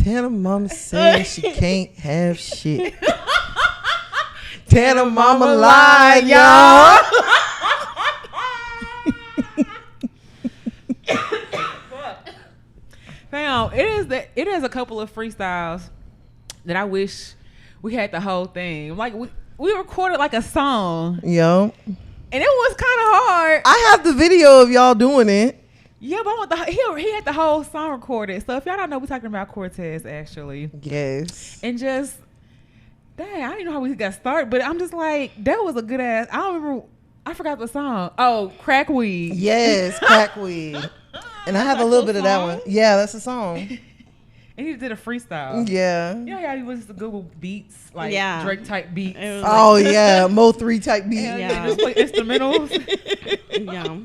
Tana mama says she can't have shit. Tana mama lied, y'all. Fam, it is a couple of freestyles that I wish we had the whole thing. Like we recorded like a song. Yo. And it was kind of hard. I have the video of y'all doing it. Yeah, but I want he had the whole song recorded. So if y'all don't know, we're talking about Cortez actually. Yes. And just dang, I didn't know how we got started, but I'm just like, that was a good ass. I don't remember. I forgot the song. Oh, Crack Weed. Yes, Crack Weed. And I have a little bit of that one. Yeah, that's a song. And he did a freestyle. Yeah. You know how he was to Google beats, like Drake type beats. Oh yeah, Mo 3 type beats. Yeah, just play instrumentals. Yeah.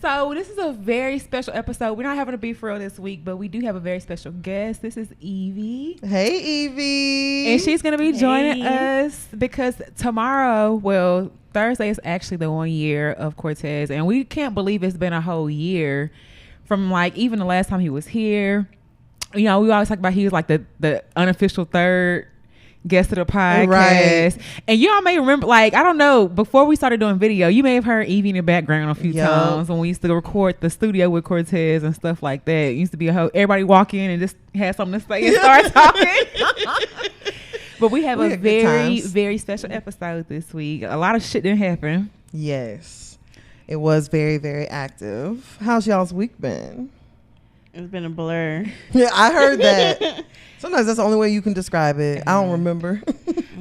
So this is a very special episode. We're not having a Be For Real this week, but we do have a very special guest. This is Evie. Hey, Evie. And she's going to be joining us because tomorrow, well, Thursday is actually the 1 year of Cortez. And we can't believe it's been a whole year from like even the last time he was here. You know, we always talk about he was like the unofficial third guest of the podcast. Right. And y'all may remember, like, I don't know, before we started doing video, you may have heard Evie in the background a few times when we used to record the studio with Cortez and stuff like that. It used to be everybody walk in and just have something to say and start talking. But we have a very, very special episode this week. A lot of shit didn't happen. Yes. It was very, very active. How's y'all's week been? It's been a blur. Yeah, I heard that. Sometimes that's the only way you can describe it. I don't remember.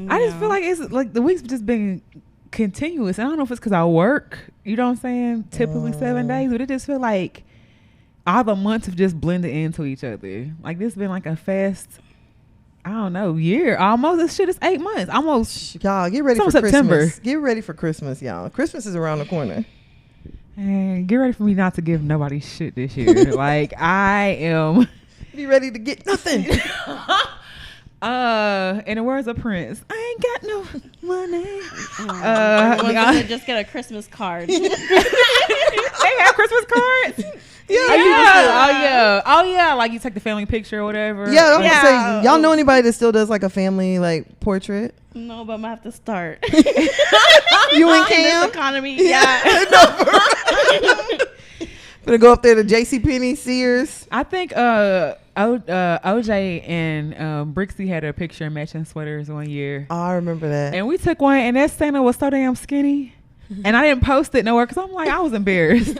I just feel like it's like the week's just been continuous. I don't know if it's because I work, you know what I'm saying? Typically 7 days, but it just feel like all the months have just blended into each other. Like this been like a fast, I don't know, year almost. This shit is 8 months. Almost. Y'all get ready for September. Christmas. Get ready for Christmas, y'all. Christmas is around the corner. And get ready for me not to give nobody shit this year. Like I am. Be ready to get nothing. In the words of Prince, I ain't got no money. Everyone's gonna just get a Christmas card. They have Christmas cards. Yeah. Oh yeah. Like you take the family picture or whatever. Yeah, I'm gonna say, y'all know anybody that still does like a family like portrait? No, but I'm gonna have to start. You and Cam? This economy, yeah. Gonna go up there to JCPenney, Sears. I think OJ and Brixie had a picture in matching sweaters 1 year. Oh, I remember that. And we took one, and that Santa was so damn skinny. And I didn't post it nowhere because I'm like, I was embarrassed.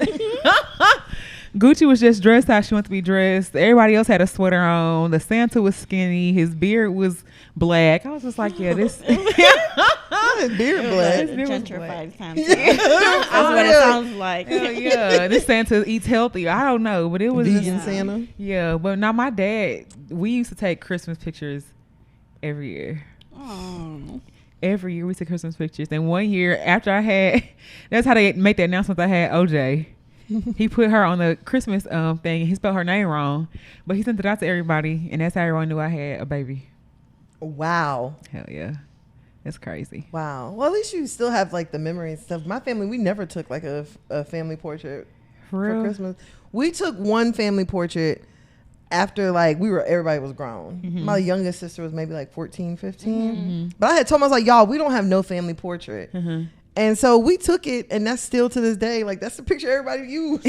Gucci was just dressed how she wanted to be dressed. Everybody else had a sweater on. The Santa was skinny. His beard was black. I was just like, yeah, this. His beard black. Gentrified Santa. That's what it sounds like. Yeah, this Santa eats healthy. I don't know, but it was vegan Santa. Yeah, but now my dad, we used to take Christmas pictures every year. Oh. Every year we took Christmas pictures. And 1 year after I had, that's how they make the announcement. I had OJ. He put her on the Christmas thing. And he spelled her name wrong, but he sent it out to everybody, and that's how everyone knew I had a baby. Wow. Hell yeah, that's crazy. Wow. Well, at least you still have like the memory and stuff. My family, we never took like a family portrait for Christmas. We took one family portrait after like everybody was grown. Mm-hmm. My youngest sister was maybe like 14, 15. Mm-hmm. But I had told them, I was like, y'all, we don't have no family portrait. Mm-hmm. And so we took it, and that's still to this day, like that's the picture everybody used.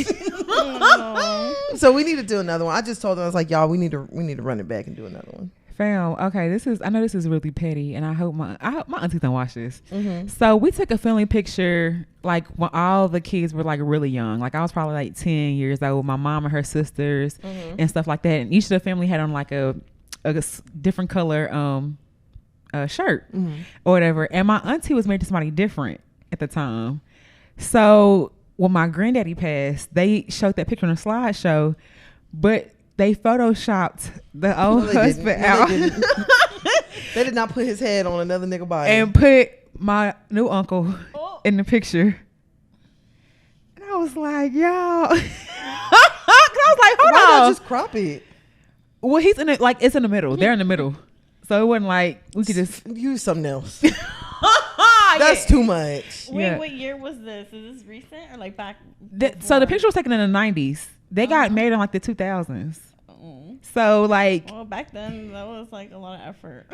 So we need to do another one. I just told them, I was like, y'all, we need to run it back and do another one. Fam, okay, I know this is really petty, and I hope my auntie don't watch this. Mm-hmm. So we took a family picture like when all the kids were like really young. Like I was probably like 10 years old. My mom and her sisters and stuff like that, and each of the family had on like a different color shirt or whatever. And my auntie was married to somebody different at the time. So when my granddaddy passed, they showed that picture on a slideshow, but they photoshopped the old husband out. They did not put his head on another nigga body. And put my new uncle in the picture. And I was like, y'all. I was like, hold on. Why not just crop it? Well, he's in it, like it's in the middle. They're in the middle. So it wasn't like we could just use something else. That's too much. Wait, what year was this? Is this recent or like back? So the picture was taken in the 90s. They got made in like the 2000s. So like, Well, back then that was like a lot of effort.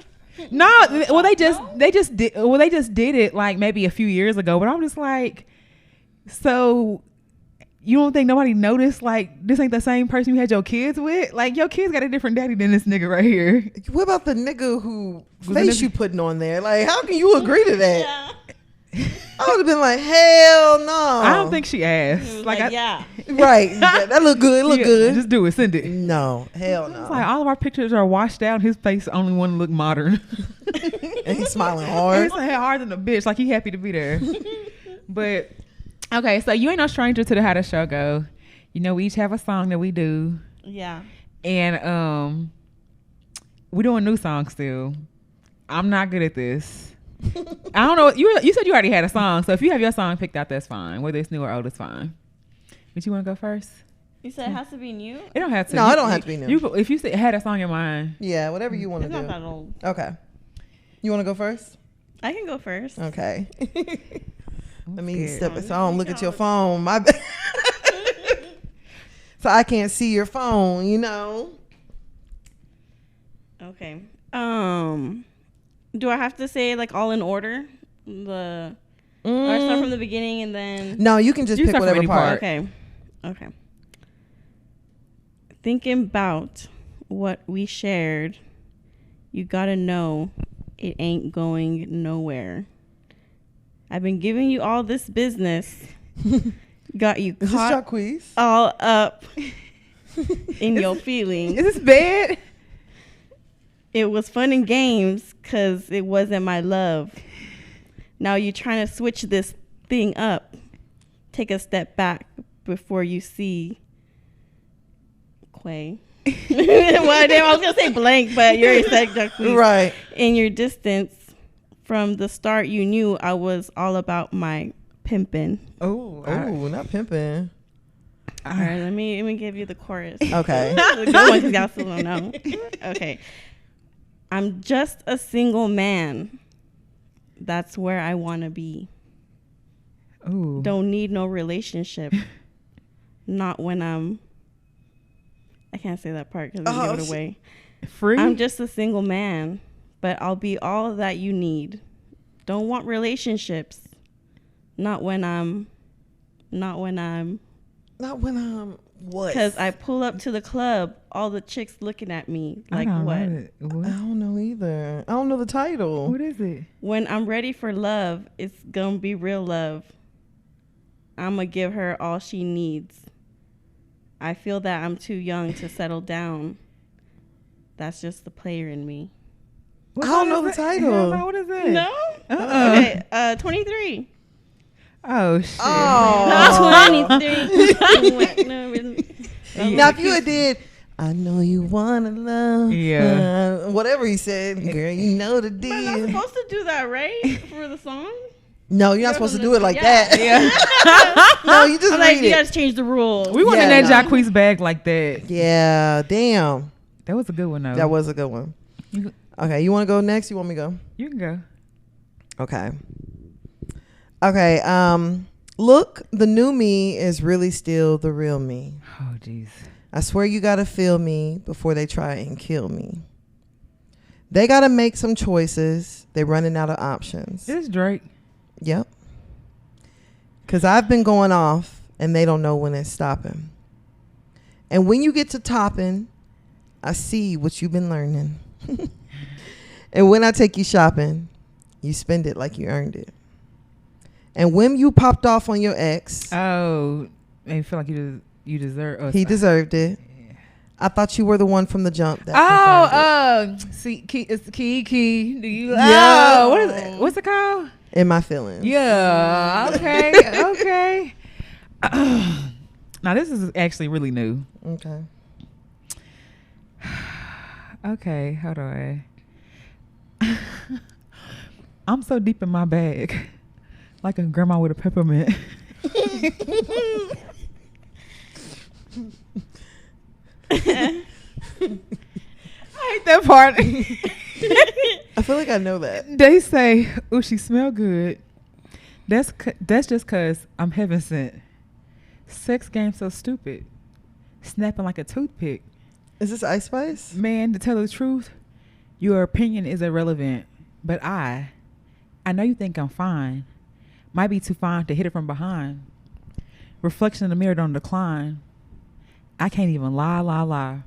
no, well they just did it like maybe a few years ago. But I'm just like, so you don't think nobody noticed like this ain't the same person you had your kids with? Like your kids got a different daddy than this nigga right here. What about the nigga who face you putting on there? Like, how can you agree to that? Yeah. I would have been like, hell no. I don't think she asked. Yeah. Right. That look good. Look good. Just do it. Send it. No. Hell no. It's like all of our pictures are washed out. His face only one look modern. And he's smiling And hard. he's like hard than a bitch. Like he happy to be there. But okay, so you ain't no stranger to the How the Show Go. You know, we each have a song that we do. Yeah. And we're doing new songs still. I'm not good at this. I don't know. You said you already had a song, so if you have your song picked out, that's fine. Whether it's new or old, it's fine. But you want to go first? You said it has to be new? It don't have to. No, it don't have to be new. If you had a song in mind. Yeah, whatever you want to It's do. not that old. Okay. You want to go first? I can go first. Okay. Let me scared. step aside. I don't look at your phone. My bad. So I can't see your phone, you know. Okay. Do I have to say like all in order? Or I start from the beginning and then. No, you can just You pick start from whatever any part. part. Okay. Thinking about what we shared, you gotta know it ain't going nowhere. I've been giving you all this business. Got you Is this caught Jacquees? all up in your feelings. Is this bad? It was fun and games because it wasn't my love. Now you're trying to switch this thing up. Take a step back before you see Quay. Well, damn, I was going to say blank, but you already said Jacquees. Right. In your distance, from the start, you knew I was all about my pimping. Oh, Not pimping. All right, let me give you the chorus. Okay. The good one because y'all still don't know. Okay. I'm just a single man. That's where I want to be. Ooh. Don't need no relationship. Not when I can't say that part because I give it away. Free? I'm just a single man, but I'll be all that you need. Don't want relationships. Not when I'm what? Because I pull up to the club, all the chicks looking at me like what? I don't know either. I don't know the title. What is it? When I'm ready for love, it's gonna be real love. I'm gonna give her all she needs. I feel that I'm too young to settle down. That's just the player in me. What I don't song know is the it? title. Hell no, what is it? No? Okay, 23. Oh, shit. Oh. 23. Now, if you had did, I know you wanna love. Yeah. Whatever he said, girl, you know the But I'm not deal. supposed to do that, right? For the song? No, you're not supposed to do it like Yeah. that. Yeah. No, you just I'm like, read you it. guys change the rules. We went Yeah, in that no. Jacquees bag like that. Yeah, damn. That was a good one, though. That was a good one. You, Okay, you want to go next? You want me to go? you can go. Okay. Okay. Look, the new me is really still the real me. Oh, jeez. I swear you gotta feel me before they try and kill me. They gotta make some choices. They're running out of options. Is this Drake? Yep. Because I've been going off and they don't know when it's stopping. And when you get to topping, I see what you've been learning. And when I take you shopping, you spend it like you earned it. And when you popped off on your ex, Oh, I feel like you deserve. he deserved it. I thought you were the one from the jump. That confirmed it. See, it's key. Do you? Yeah. Oh, what is it? What's it called? In my feelings. Yeah. Okay. Okay. Now this is actually really new. Okay. Okay. How do I? I'm so deep in my bag, like a grandma with a peppermint. I hate that part. I feel like I know that. They say, "Ooh, she smell good." That's just cause I'm heaven sent. Sex game so stupid, snapping like a toothpick. Is this Ice Spice? Man, to tell the truth, your opinion is irrelevant. But I know you think I'm fine. Might be too fine to hit it from behind. Reflection in the mirror don't decline. I can't even lie.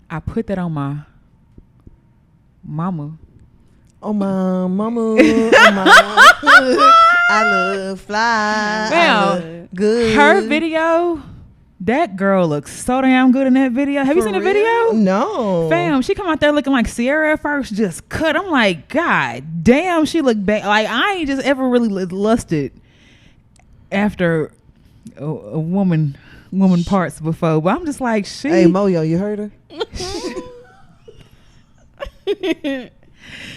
I put that on my mama. Oh my mama, oh my I love fly. Now, Good. her video, that girl looks so damn good in that video. Have you seen the video? No. Fam, she come out there looking like Sierra at first, just cut. I'm like, God damn, she look bad. Like, I ain't just ever really lusted after a woman parts before, but I'm just like, shit. Hey, Moyo, you heard her?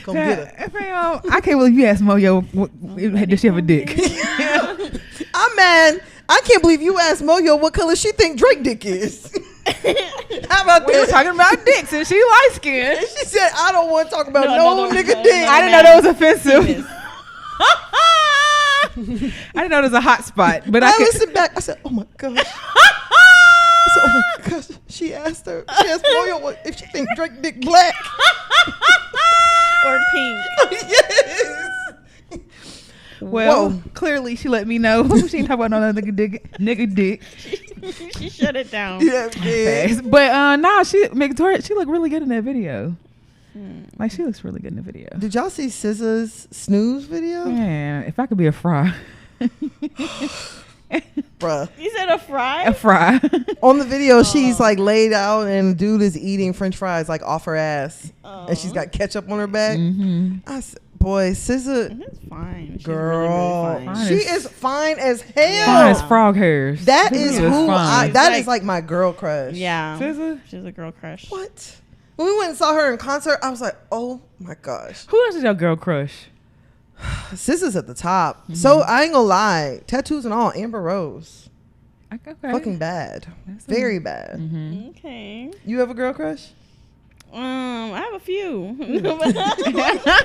Come get her. Fam, I can't believe you asked Moyo, does she have a dick? I'm mad. I can't believe you asked Moyo what color she think Drake dick is. How about We that? were talking about dicks and she light skinned. And she said, I don't want to talk about No, nigga dick. I didn't know that was offensive. I didn't know it was a hot spot, but I listened back. I said, oh my gosh. I said, oh my gosh. She asked Moyo if she think Drake dick black. Or pink. Yes. Well, Whoa. clearly she let me know. She ain't talking about no nigga dick. She shut it down. Yeah, yeah. Fast. But nah, she looked really good in that video. Like, she looks really good in the video. Did y'all see SZA's snooze video? Man, if I could be a fry. Bruh. You said a fry? A fry. On the video, she's like laid out and the dude is eating french fries like off her ass. And she's got ketchup on her back. Mm-hmm. I said, boy, SZA, That's fine. She's girl, really, really fine. she is fine as hell. Fine as frog hairs. That SZA is fine. who She's that like- is like my girl crush. Yeah. SZA? She's a girl crush. What? When we went and saw her in concert, I was like, oh my gosh. Who else is your girl crush? SZA's at the top. So I ain't gonna lie. Tattoos and all, Amber Rose. Okay. Fucking bad. That's Very bad. Mm-hmm. Okay. You have a girl crush? I have a few.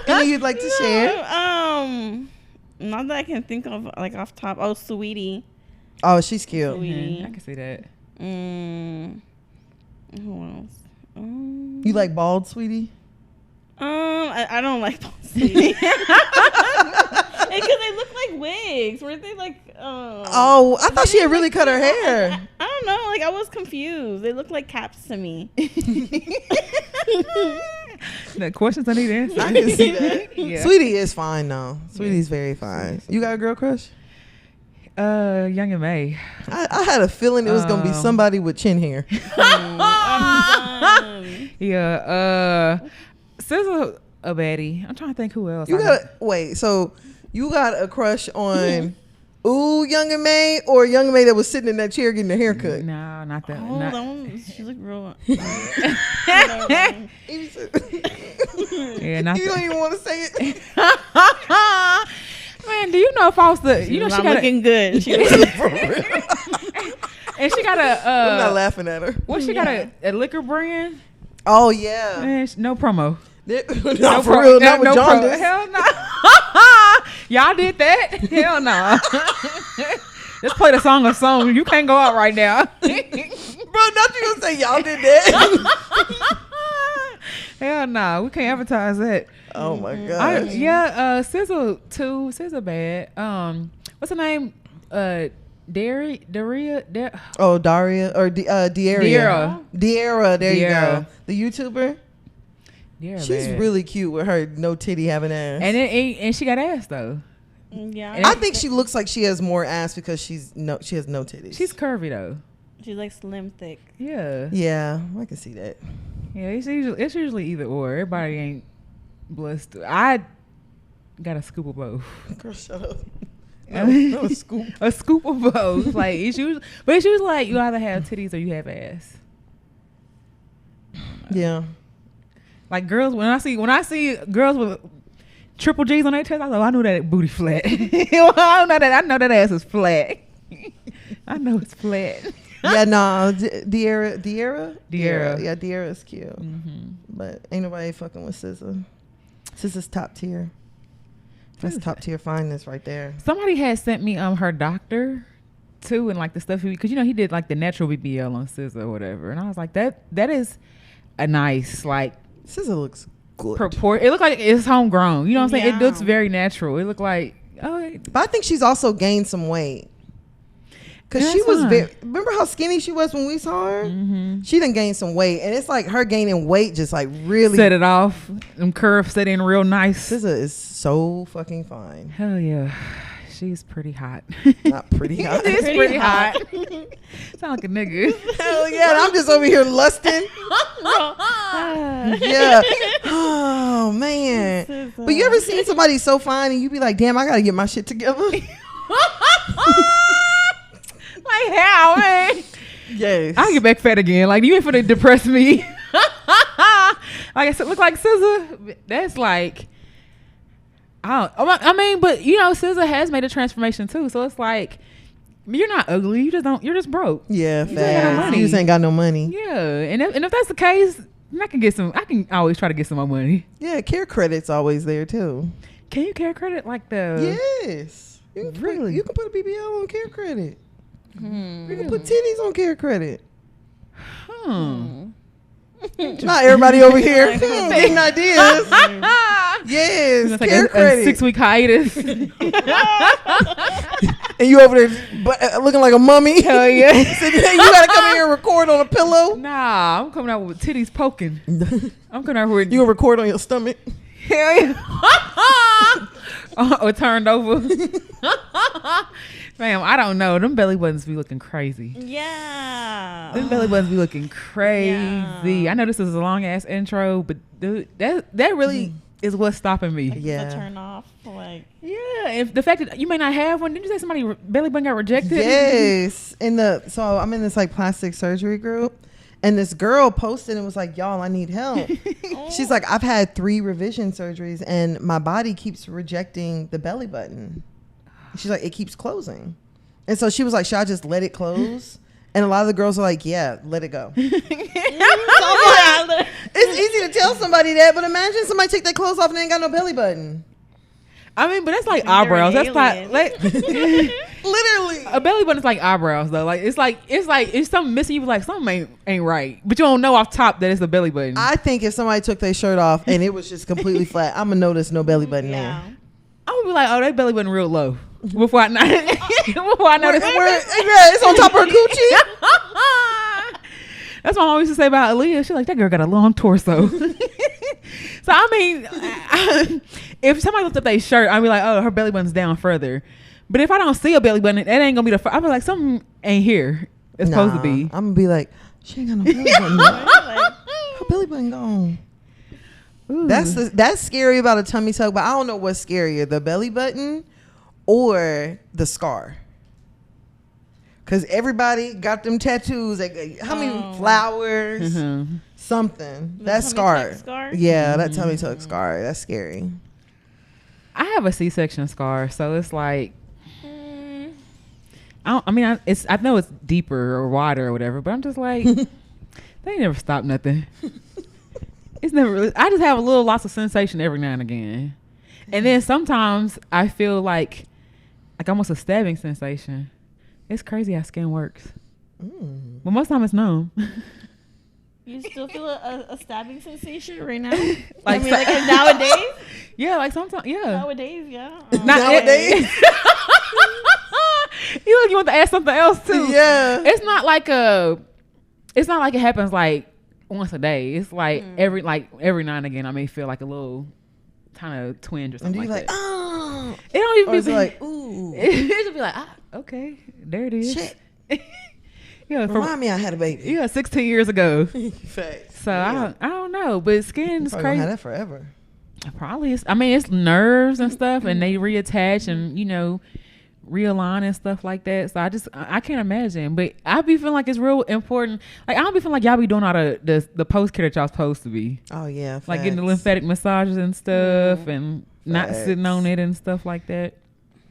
Any you'd like to share? Not that I can think of like off top. Oh, Sweetie. Oh, she's cute. Sweetie. I can see that. Who else? You like bald, sweetie? I don't like bald Sweetie. Because they look like wigs. Weren't they like? Oh, I thought she had really cut her hair. I don't know. Like, I was confused. They look like caps to me. The questions I need answers. I can see that. Yeah. Sweetie is fine though. Sweetie's very fine. You got a girl crush? Young and May. I had a feeling it was gonna be somebody with chin hair. I'm done. Yeah. SZA a baddie. I'm trying to think who else. You got wait. So you got a crush on Young and May or Young and May that was sitting in that chair getting a haircut? No, not that. Oh, not, that one. She looked real. yeah, not You don't even want to say it. Man, do you know if I was the? You know, she not got looking good. She was and she got a. I'm not laughing at her. What she got a liquor brand? Oh yeah. Man, no promo. No, for real. Not with Jaundice. Hell no. Y'all did that? Hell no. Just play the song. You can't go out right now. Bro, not you gonna say y'all did that. Hell no. We can't advertise that. Oh my god. SZA too. SZA bad. What's her name? Daria. Oh, Daria or Dearia. Dearia. There you go. The YouTuber. Yeah, She's bad. really cute with her no titty having ass. And she got ass though. Yeah. I think she looks like she has more ass because she has no titties. She's curvy though. She's like slim thick. Yeah. Yeah, I can see that. Yeah. It's usually either or. Everybody ain't blessed. I got a scoop of both. Girl, shut up. No, a scoop. A scoop of both. Like it's usually like you either have titties or you have ass. Yeah. Like girls, when I see girls with triple G's on their chest, I I know that booty flat. I know that ass is flat. I know it's flat. Yeah, no, Dearia. Dearia. Yeah, Dearia is cute. Mm-hmm. But ain't nobody fucking with SZA. SZA's top tier. That's top tier fineness right there. Somebody had sent me her doctor too, and like the stuff because he did like the natural BBL on SZA or whatever, and I was like that is a nice like SZA looks good. It looked like it's homegrown. You know what I'm saying? It looks very natural. It looked like but I think she's also gained some weight. Cause she was remember how skinny she was when we saw her? Mm-hmm. She done gained some weight, and it's like her gaining weight just like really set it off. Them curves set in real nice. SZA is so fucking fine. Hell yeah, she's pretty hot. Not pretty hot. It's pretty hot. Sound like a nigga. Hell yeah, I'm just over here lusting. Yeah. Oh man. But you ever seen somebody so fine and you be like, damn, I gotta get my shit together? Like how, man? Yes. I'll get back fat again. Like you ain't finna depress me. Like I said, look like SZA. That's like I mean, but SZA has made a transformation too. So it's like you're not ugly. You're just broke. Yeah, fast. You just ain't got no money. Yeah, and if that's the case, I can always try to get some more money. Yeah, care credit's always there too. Can you care credit like the? Yes. You can put a BBL on care credit. You can put titties on care credit. Not everybody over here getting ideas. Yes, care credit. A 6-week hiatus. And you over there looking like a mummy. Hell yeah. So you gotta come here and record on a pillow. Nah, I'm coming out with titties poking. I'm coming out with you gonna record on your stomach. Hell yeah. Or turned over. Fam, I don't know. Them belly buttons be looking crazy. Yeah. Them belly buttons be looking crazy. Yeah. I know this is a long ass intro, but dude, that really is what's stopping me. The turn off. Like if the fact that you may not have one, didn't you say somebody belly button got rejected? Yes. So I'm in this like plastic surgery group, and this girl posted and was like, y'all, I need help. She's like, I've had 3 revision surgeries and my body keeps rejecting the belly button. She's like, it keeps closing. And so she was like, should I just let it close? And a lot of the girls are like, yeah, let it go. It's easy to tell somebody that, but imagine somebody take their clothes off and they ain't got no belly button. I mean, but that's like eyebrows. That's like literally a belly button is like eyebrows though. Like it's something missing. You be like, something ain't right, but you don't know off top that it's a belly button. I think if somebody took their shirt off and it was just completely flat, I'm gonna notice no belly button there. I'm gonna be like, oh, that belly button real low before I know. It's on top of her coochie. That's what my mom used to say about Aaliyah. She's like, that girl got a long torso. So I mean, if somebody lifts up their shirt, I'd be like, oh, her belly button's down further. But if I don't see a belly button, that ain't gonna be I'll be like, something ain't here. It's supposed to be. I'm gonna be like, she ain't got no belly button. Her belly button gone. Ooh. That's scary about a tummy tuck, but I don't know what's scarier, the belly button or the scar. Cause everybody got them tattoos. How many flowers? Mm-hmm. Something. That scar. Yeah, that tummy tuck scar. That's scary. I have a C-section scar, so it's like, I know it's deeper or wider or whatever, but I'm just like, they never stop nothing. It's never really. I just have a little loss of sensation every now and again, and then sometimes I feel like almost a stabbing sensation. It's crazy how skin works. But most time it's numb. You still feel a stabbing sensation right now? Like nowadays? Yeah, like sometimes. Yeah. Nowadays, yeah. Nowadays. You want to ask something else too? Yeah. It's not like it happens like once a day. It's like every now and again I may feel like a little kind of twinge or something like that. Oh. It don't even be like, ooh. It just be like, okay, there it is. Shit. Remind me I had a baby. Yeah, 16 years ago. Facts. So yeah. I don't know, but skin's probably crazy. Have that forever. Probably is. I mean, it's nerves and stuff, and they reattach and realign and stuff like that. So I can't imagine, but I be feeling like it's real important. Like I don't be feeling like y'all be doing all the post care that y'all supposed to be. Oh yeah, facts. Like getting the lymphatic massages and stuff, and not sitting on it and stuff like that.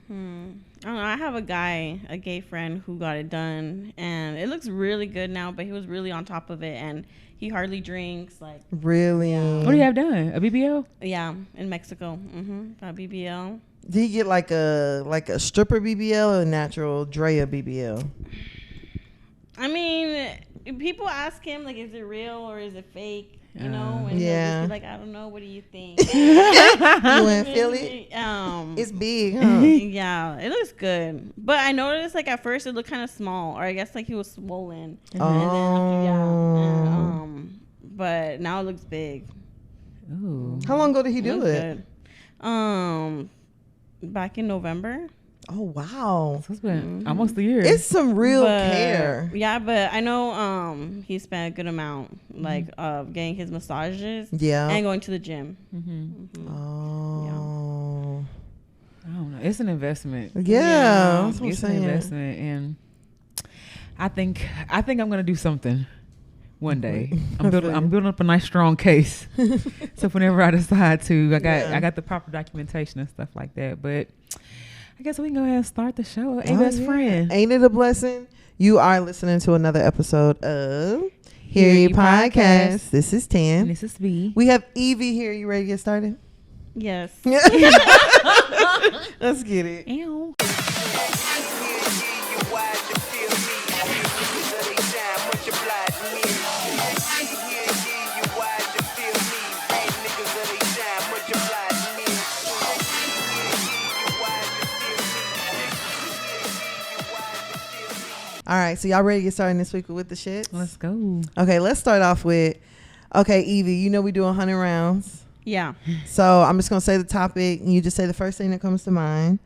I don't know. I have a gay friend who got it done, and it looks really good now. But he was really on top of it, and He hardly drinks. Like Really? Yeah. What do you have done? A BBL? Yeah, in Mexico. Got BBL. Did he get like a stripper BBL or a natural Drea BBL? I mean, people ask him like, is it real or is it fake? You know, and yeah. he'll just be like, I don't know. What do you think? You ain't feel it? It's big, huh? Yeah, it looks good. But I noticed like at first it looked kind of small, or I guess like he was swollen. Oh. And then but now it looks big. Ooh. How long ago did he do it? Good. Back in November. Oh wow, So it's been almost a year. it's some real care. Yeah, but I know he spent a good amount like getting his massages. Yeah. And going to the gym. Oh. I don't know. It's an investment. Yeah, that's what I'm It's an saying. investment, and I think I'm gonna do something one day. I'm building up a nice strong case. So whenever I decide to, I got the proper documentation and stuff like that. But I guess we can go ahead and start the show. Hey, best friend. Ain't it a blessing? You are listening to another episode of Hearyepodcast. This is Tan. And this is V. We have Evie here. You ready to get started? Yes. Let's get it. Ew. All right, so y'all ready to get started this week with the shit? Let's go. Okay, let's start off with, Evie, you know we do 100 rounds. Yeah. So I'm just going to say the topic, and you just say the first thing that comes to mind.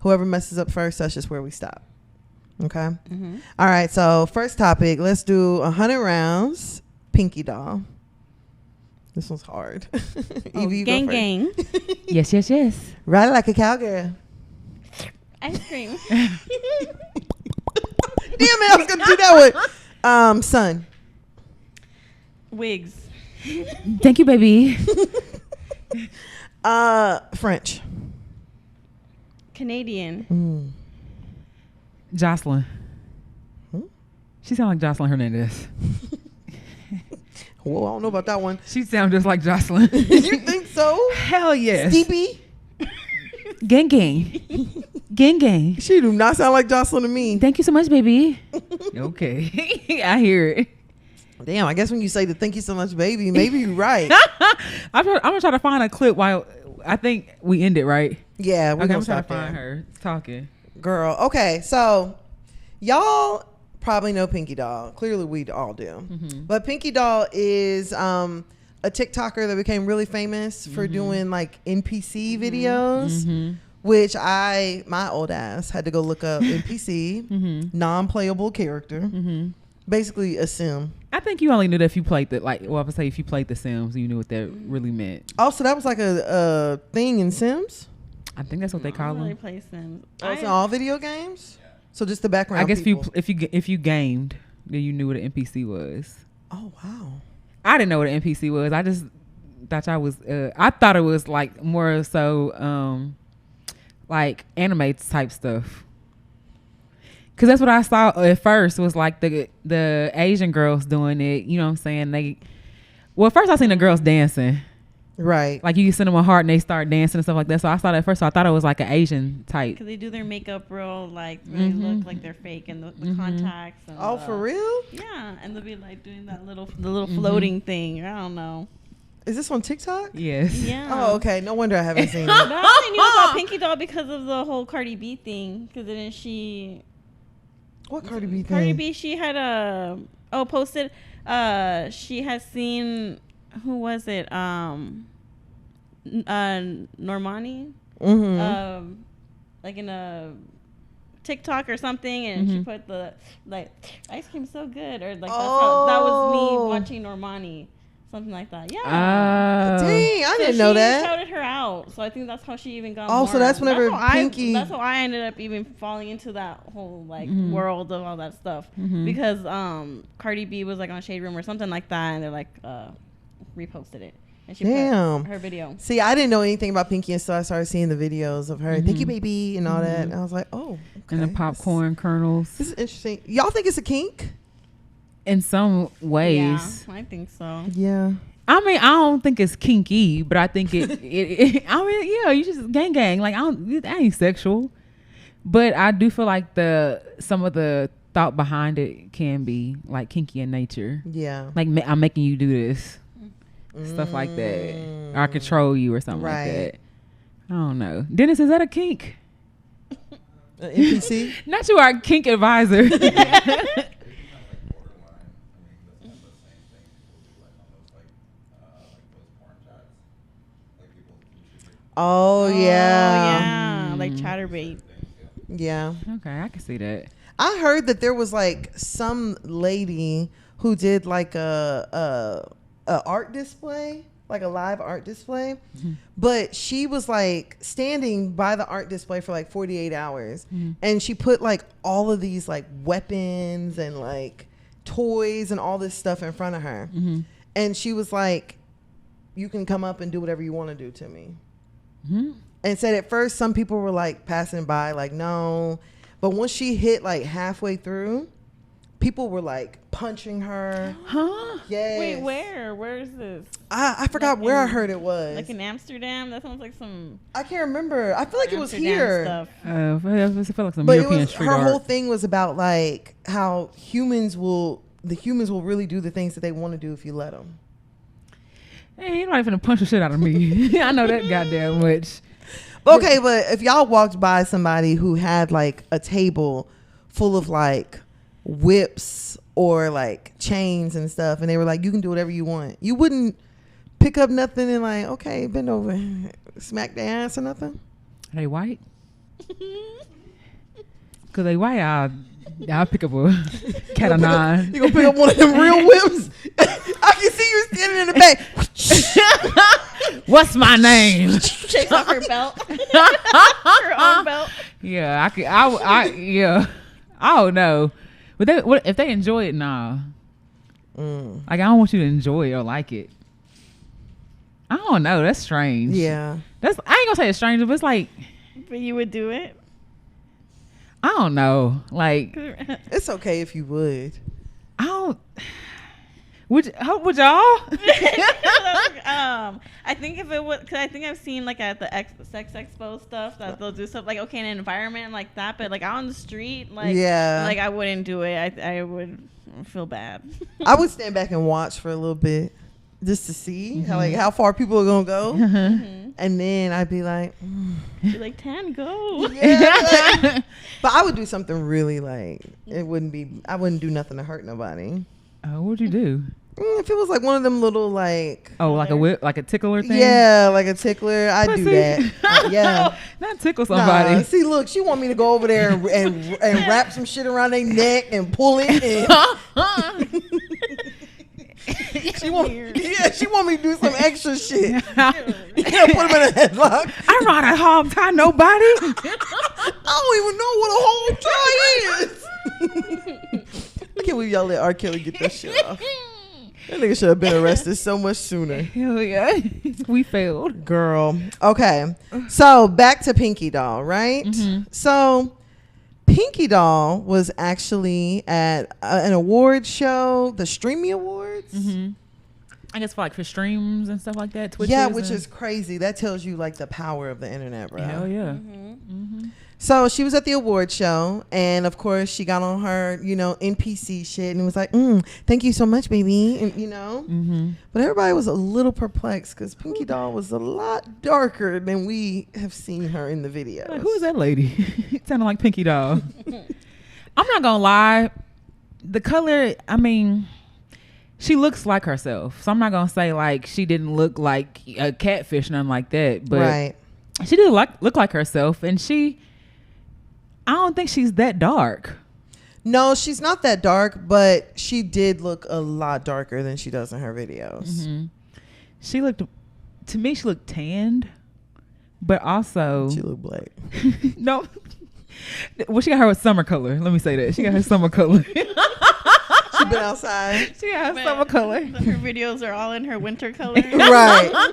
Whoever messes up first, that's just where we stop. Okay? All right, so first topic, let's do 100 rounds, Pinky Doll. This one's hard. Evie, you gang go first. gang. Yes. Ride it like a cowgirl. Ice cream. Damn it, I was going to do that one. Son. Wigs. Thank you, baby. French. Canadian. Jocelyn. She sounds like Jocelyn Hernandez. Whoa, I don't know about that one. She sounds just like Jocelyn. You think so? Hell yes. Steepy? Gang gang. Gang gang. She do not sound like Jocelyn to me. Thank you so much, baby. Okay. I hear it. Damn, I guess when you say the thank you so much, baby, maybe you're right. I'm gonna try to find a clip while I think we end it, right? Yeah, we're Okay, gonna I'm trying stop to find there. her talking. Girl, okay, so y'all probably know Pinky Doll. Clearly we all do. But Pinky Doll is a TikToker that became really famous for doing like NPC videos. Which my old ass had to go look up NPC, non-playable character, basically a sim. I think you only knew that if you played the I would say if you played the Sims, you knew what that really meant. Oh, so that was like a thing in Sims? I think that's what they call them. Play Sims. Oh, it's in all video games? So just the background I guess people. if you gamed, then you knew what an NPC was. Oh, wow. I didn't know what an NPC was. I just thought I thought it was like more so like anime type stuff. Cause that's what I saw at first was like the Asian girls doing it. You know what I'm saying? At first I seen the girls dancing. Right. Like you send them a heart and they start dancing and stuff like that. So I saw that at first. So I thought it was like an Asian type. Because they do their makeup real, like, really look like they're fake. And the contacts. And Oh, for real? Yeah. And they'll be like doing the little floating thing. I don't know. Is this on TikTok? Yes. Yeah. Oh, okay. No wonder I haven't seen it. But I only knew about Pinky Doll because of the whole Cardi B thing. Because then What Cardi B thing? Cardi B, she had posted. She has seen, who was it? Normani. Like in a TikTok or something, and she put the like ice cream so good, or like that was me watching Normani. Something like that. Yeah. Dang, I didn't know that. She shouted her out. So I think that's how she even got Oh, more. so that's whenever Pinky... That's how I ended up even falling into that whole like world of all that stuff. Because Cardi B was like on Shade Room or something like that, and they're like reposted it. And she put her video. See, I didn't know anything about Pinky until I started seeing the videos of her. Thank you, baby, and all that. And I was like, oh, okay. And the popcorn kernels. This is interesting. Y'all think it's a kink? in some ways. Yeah, I think so. Yeah. I mean, I don't think it's kinky, but I think it I mean, yeah, you just gang. Like, that ain't sexual. But I do feel like some of the thought behind it can be like kinky in nature. Yeah. Like, I'm making you do this. Stuff like that. Or I control you or something like that. I don't know. Dennis, is that a kink? NPC? Not you are a kink advisor. Oh, yeah. Yeah, like chatterbait. Yeah. Okay, I can see that. I heard that there was like some lady who did like a art display, like a live art display, but she was like standing by the art display for like 48 hours, and she put like all of these like weapons and like toys and all this stuff in front of her, and she was like, "You can come up and do whatever you want to do to me." And said at first some people were like passing by like no, but once she hit like halfway through, people were like punching her. Huh? Yes. Wait, where is this? I forgot Like where I in- heard it was. Like in Amsterdam? That sounds like some I can't remember. I feel like it was Amsterdam here. stuff. I feel like some But it European was, street her art. whole thing was about like how humans will really do the things that they want to do if you let them. Hey, you're not even gonna punch the shit out of me. I know that goddamn much. Okay, but if y'all walked by somebody who had like a table full of like whips or like chains and stuff, and they were like, you can do whatever you want, you wouldn't pick up nothing and like, okay, bend over, smack their ass or nothing? Are they white? Cause they white, I'll pick up a cat o' nine. You gonna pick up one of them real whips? I can see you standing in the back. What's my name? Takes off her belt. Her own belt. Yeah, yeah. I don't know. But if they enjoy it, nah. Like, I don't want you to enjoy it or like it. I don't know. That's strange. Yeah. I ain't gonna say it's strange, but it's like, But you would do it? I don't know. Like, It's okay if you would. I don't. Would y'all? I think if it would, because I think I've seen like at the sex expo stuff that they'll do stuff like okay in an environment like that, but like out on the street, like like I wouldn't do it. I would feel bad. I would stand back and watch for a little bit just to see how far people are gonna go, and then I'd be like, Be like 10, go. yeah. But I would do something really like I wouldn't do nothing to hurt nobody. What'd you do? If it was like one of them little like Like a whip, like a tickler thing. yeah, like a tickler, I'd do that. Yeah, Not tickle somebody. Nah, see, look, she want me to go over there and wrap some shit around their neck and pull it. And she want me to do some extra shit. Yeah, put them in a headlock. I'm not a hog tie nobody. I don't even know what a hog tie is. I can't believe y'all let R. Kelly get that shit off. That nigga should have been arrested so much sooner. Hell yeah. We failed. Girl. Okay. So back to Pinky Doll, right? So Pinky Doll was actually at an award show, the Streamy Awards. I guess for streams and stuff like that. Twitches Yeah, which is crazy. That tells you like the power of the internet, bro. Hell yeah. So she was at the award show, and of course she got on her, NPC shit and was like, thank you so much, baby. And, but everybody was a little perplexed because Pinky Doll was a lot darker than we have seen her in the video. Like, who is that lady? It sounded like Pinky Doll. I'm not gonna lie. The color, I mean, she looks like herself. So I'm not gonna say like she didn't look like a catfish, nothing like that. But she did look like herself, and I don't think she's that dark. No, she's not that dark, but she did look a lot darker than she does in her videos. She looked tanned, but also She looked black. no. Well, she got her summer color. Let me say that. She got her summer color. She been outside. She got her summer color. Her videos are all in her winter color. Right.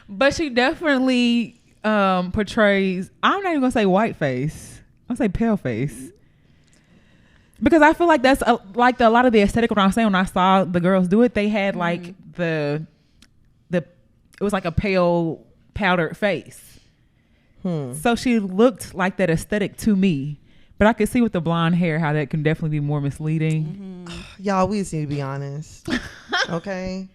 But she definitely portrays, I'm not even going to say white face. I'll say pale face. Because I feel like that's like a lot of the aesthetic. What I was saying when I saw the girls do it, they had like the it was like a pale powdered face. So she looked like that aesthetic to me. But I could see with the blonde hair how that can definitely be more misleading. Y'all, we just need to be honest. Okay?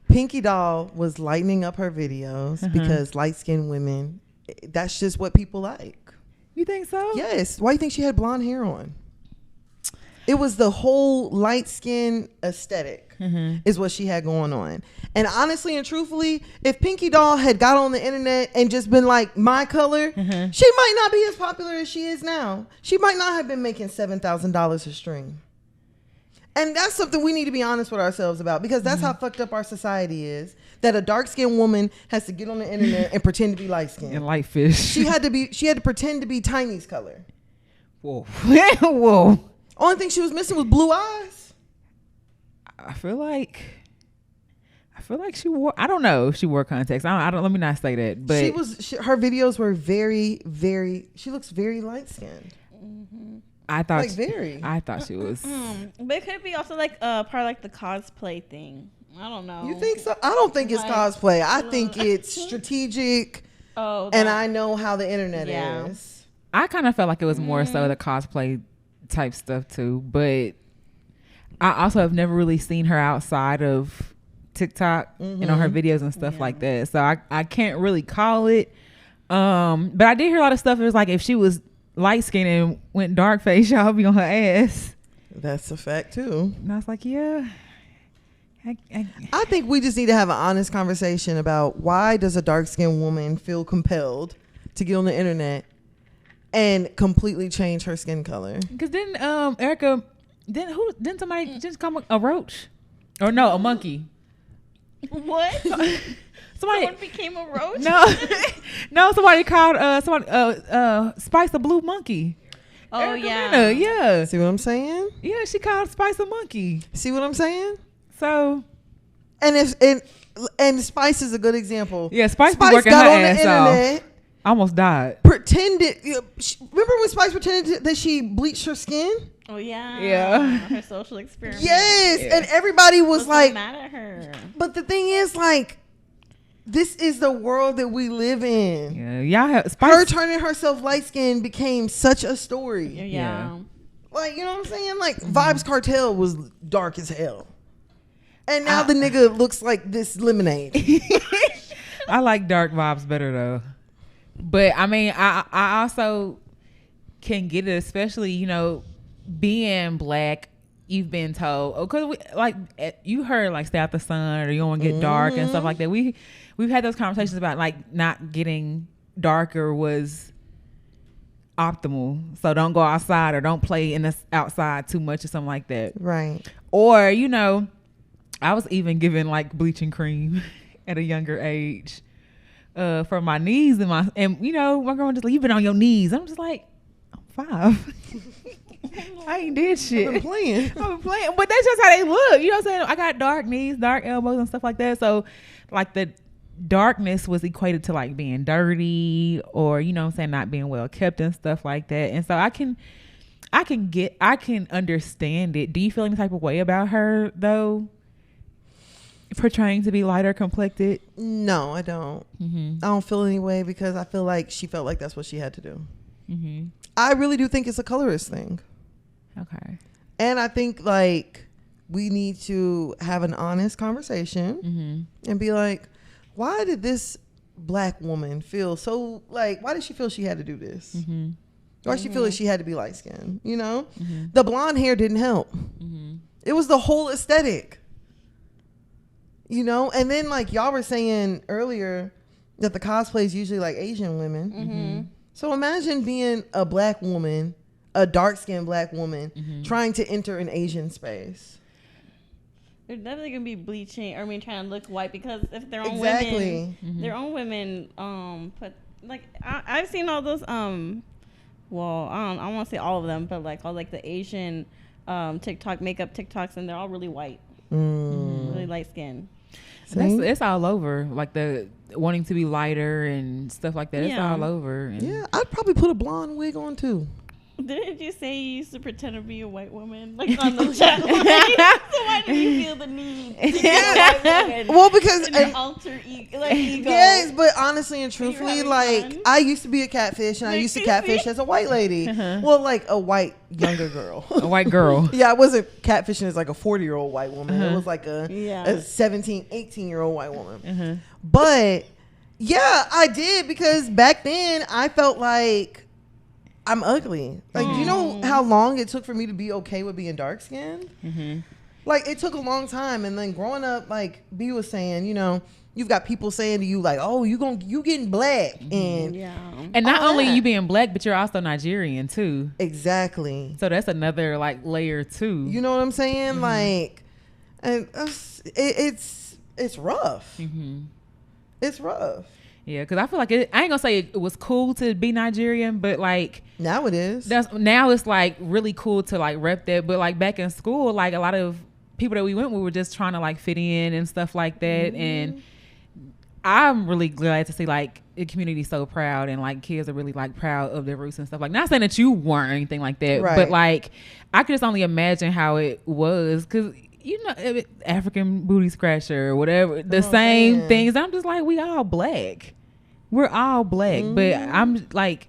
Pinky Doll was lightening up her videos because light-skinned women, that's just what people like. You think so? Yes. Why do you think she had blonde hair on? It was the whole light skin aesthetic is what she had going on. And honestly and truthfully, if Pinky Doll had got on the internet and just been like my color, she might not be as popular as she is now. She might not have been making $7,000 a stream. And that's something we need to be honest with ourselves about, because that's how fucked up our society is, that a dark-skinned woman has to get on the internet and pretend to be light-skinned. And light fish. She had to pretend to be Tiny's color. Whoa. Whoa. Only thing she was missing was blue eyes. I feel like she wore, I don't know if she wore contacts. I don't let me not say that, but her videos were very, very, she looks very light-skinned. I thought like very. I thought she was. But it could be also like part of like the cosplay thing. I don't know. You think so? I don't think it's cosplay. I think it's strategic. And I know how the internet is. I kind of felt like it was more so the cosplay type stuff too, but I also have never really seen her outside of TikTok and on her videos and stuff like that. So I can't really call it. But I did hear a lot of stuff. It was like if she was light skinned and went dark face, y'all be on her ass. That's a fact too. And I was like, yeah. I think we just need to have an honest conversation about why does a dark skinned woman feel compelled to get on the internet and completely change her skin color? Because then Erica, didn't somebody just call a roach? Or no, a monkey. What? Someone became a roach? No, somebody called Spice a blue monkey. Oh, Erica yeah. Mena, yeah. See what I'm saying? Yeah, she called Spice a monkey. See what I'm saying? So, and Spice is a good example. Yeah, Spice be working got her on the ass internet. off. Almost died. Pretended. Remember when Spice pretended that she bleached her skin? Oh yeah. Yeah. Her social experiment. Yes, Yeah. and everybody was like, mad at her. But the thing is, like, this is the world that we live in. Yeah, y'all have Spice. Her turning herself light skinned became such a story. Yeah. Like, you know what I'm saying? Like, Vibes Cartel was dark as hell. And now the nigga looks like this lemonade. I like dark vibes better though. But I mean, I also can get it, especially, you know, being black. You've been told, because you heard like stay out the sun or you don't want to get dark and stuff like that. We've had those conversations about like not getting darker was optimal. So don't go outside or don't play in the outside too much or something like that. Right. Or, you know, I was even given like bleaching cream at a younger age for my knees and you know, my girl just like, you've been on your knees. I'm just like, I'm 5. I ain't did shit. I've been playing. But that's just how they look. You know what I'm saying? I got dark knees, dark elbows and stuff like that. So like the darkness was equated to like being dirty or, you know what I'm saying, not being well kept and stuff like that. And so I can understand it. Do you feel any type of way about her though? Portraying to be lighter complected? No, I don't. I don't feel any way because I feel like she felt like that's what she had to do. I really do think it's a colorist thing. Okay. And I think like we need to have an honest conversation and be like, why did this black woman feel so like, why did she feel she had to do this? Why did she feel like she had to be light skinned? You know, the blonde hair didn't help. It was the whole aesthetic. You know, and then like y'all were saying earlier that the cosplay is usually like Asian women. So imagine being a black woman, a dark-skinned black woman, trying to enter an Asian space. They're definitely gonna be bleaching, or trying to look white because if their own women, put like I've seen all those well, I don't want to say all of them, but like all like the Asian TikTok makeup TikToks, and they're all really white, really light skin. It's all over, like the wanting to be lighter and stuff like that. It's all over. Yeah, I'd probably put a blonde wig on too. Didn't you say you used to pretend to be a white woman, like on the chat line? So why did you feel the need to be a white woman? Well, because an alter ego. Yes, but honestly and truthfully, like fun? I used to be a catfish, and I used to catfish as a white lady. Well, like a white younger girl, a white girl. Yeah, I wasn't catfishing as like a 40-year-old white woman. It was like a 17, 18-year-old white woman. But yeah, I did, because back then I felt like I'm ugly. Like, do you know how long it took for me to be okay with being dark skinned? Like, it took a long time. And then growing up, like B was saying, you know, you've got people saying to you like, "Oh, you getting black," and and not only you being black, but you're also Nigerian too. Exactly. So that's another like layer too. You know what I'm saying? Like, and it's rough. It's rough. Yeah, because I feel like I ain't gonna say it was cool to be Nigerian, but like now it is. Now it's like really cool to like rep that. But like back in school, like a lot of people that we went with were just trying to like fit in and stuff like that. And I'm really glad to see like the community so proud, and like kids are really like proud of their roots and stuff. Like, not saying that you weren't or anything like that, but like I could just only imagine how it was, because you know, African booty scratcher or whatever, the same things. I'm just like, we all black. We're all black, but I'm like,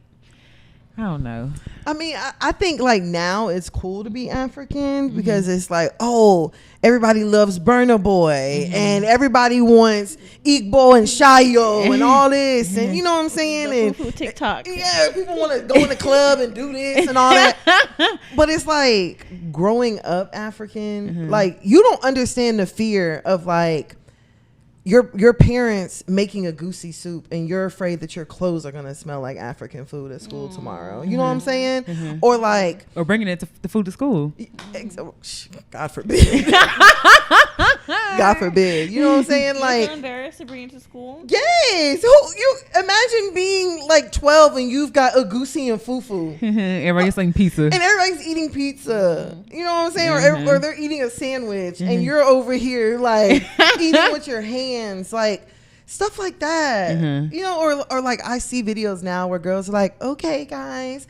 I don't know. I mean, I think like now it's cool to be African, because it's like, oh, everybody loves Burna Boy and everybody wants Igbo and Shayo and all this, and you know what I'm saying? And TikTok. Yeah, people want to go in the club and do this and all that. But it's like, growing up African, like, you don't understand the fear of like your parents making a goosey soup, and you're afraid that your clothes are gonna smell like African food at school tomorrow. You know what I'm saying? Or like, or bringing it the food to school. God forbid. God forbid. You know what I'm saying? Like, you're embarrassed to bring it to school. Yes. You imagine being like 12 and you've got a goosey and fufu. Everybody's eating pizza, and everybody's eating pizza. You know what I'm saying? Or they're eating a sandwich, and you're over here like eating with your hands, like stuff like that. You know, or like I see videos now where girls are like, "Okay, guys,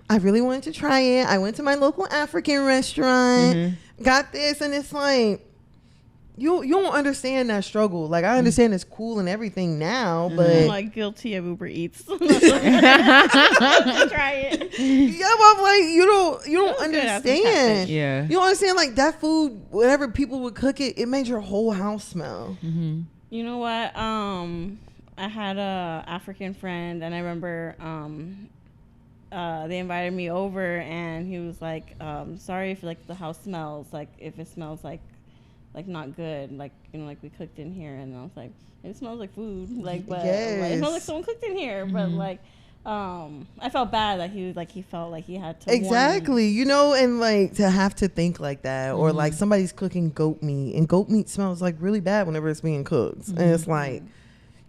I really wanted to try it. I went to my local African restaurant, got this," and it's like, you don't understand that struggle. Like, I understand it's cool and everything now, but I'm like guilty of Uber Eats. Try it. Yeah, but I'm like, you don't understand. Yeah, you don't understand, like, that food, whatever people would cook it made your whole house smell. You know what? I had a African friend, and I remember they invited me over, and he was like, sorry if like the house smells, like if it smells like not good, like, you know, like we cooked in here. And I was like, it smells like food, like, but like, it smells like someone cooked in here. But like, I felt bad that he felt like he had to exactly, you know, and like to have to think like that, or like somebody's cooking goat meat, and goat meat smells like really bad whenever it's being cooked, and it's like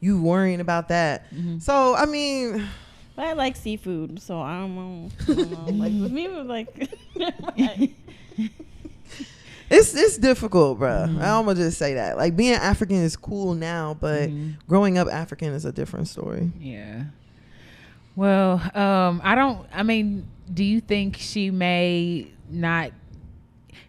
you worrying about that. So I mean, but I like seafood, so I don't know. Like with me, it was like It's difficult, bro. I'm gonna just say that. Like, being African is cool now, but growing up African is a different story. Yeah. Well, do you think she may not?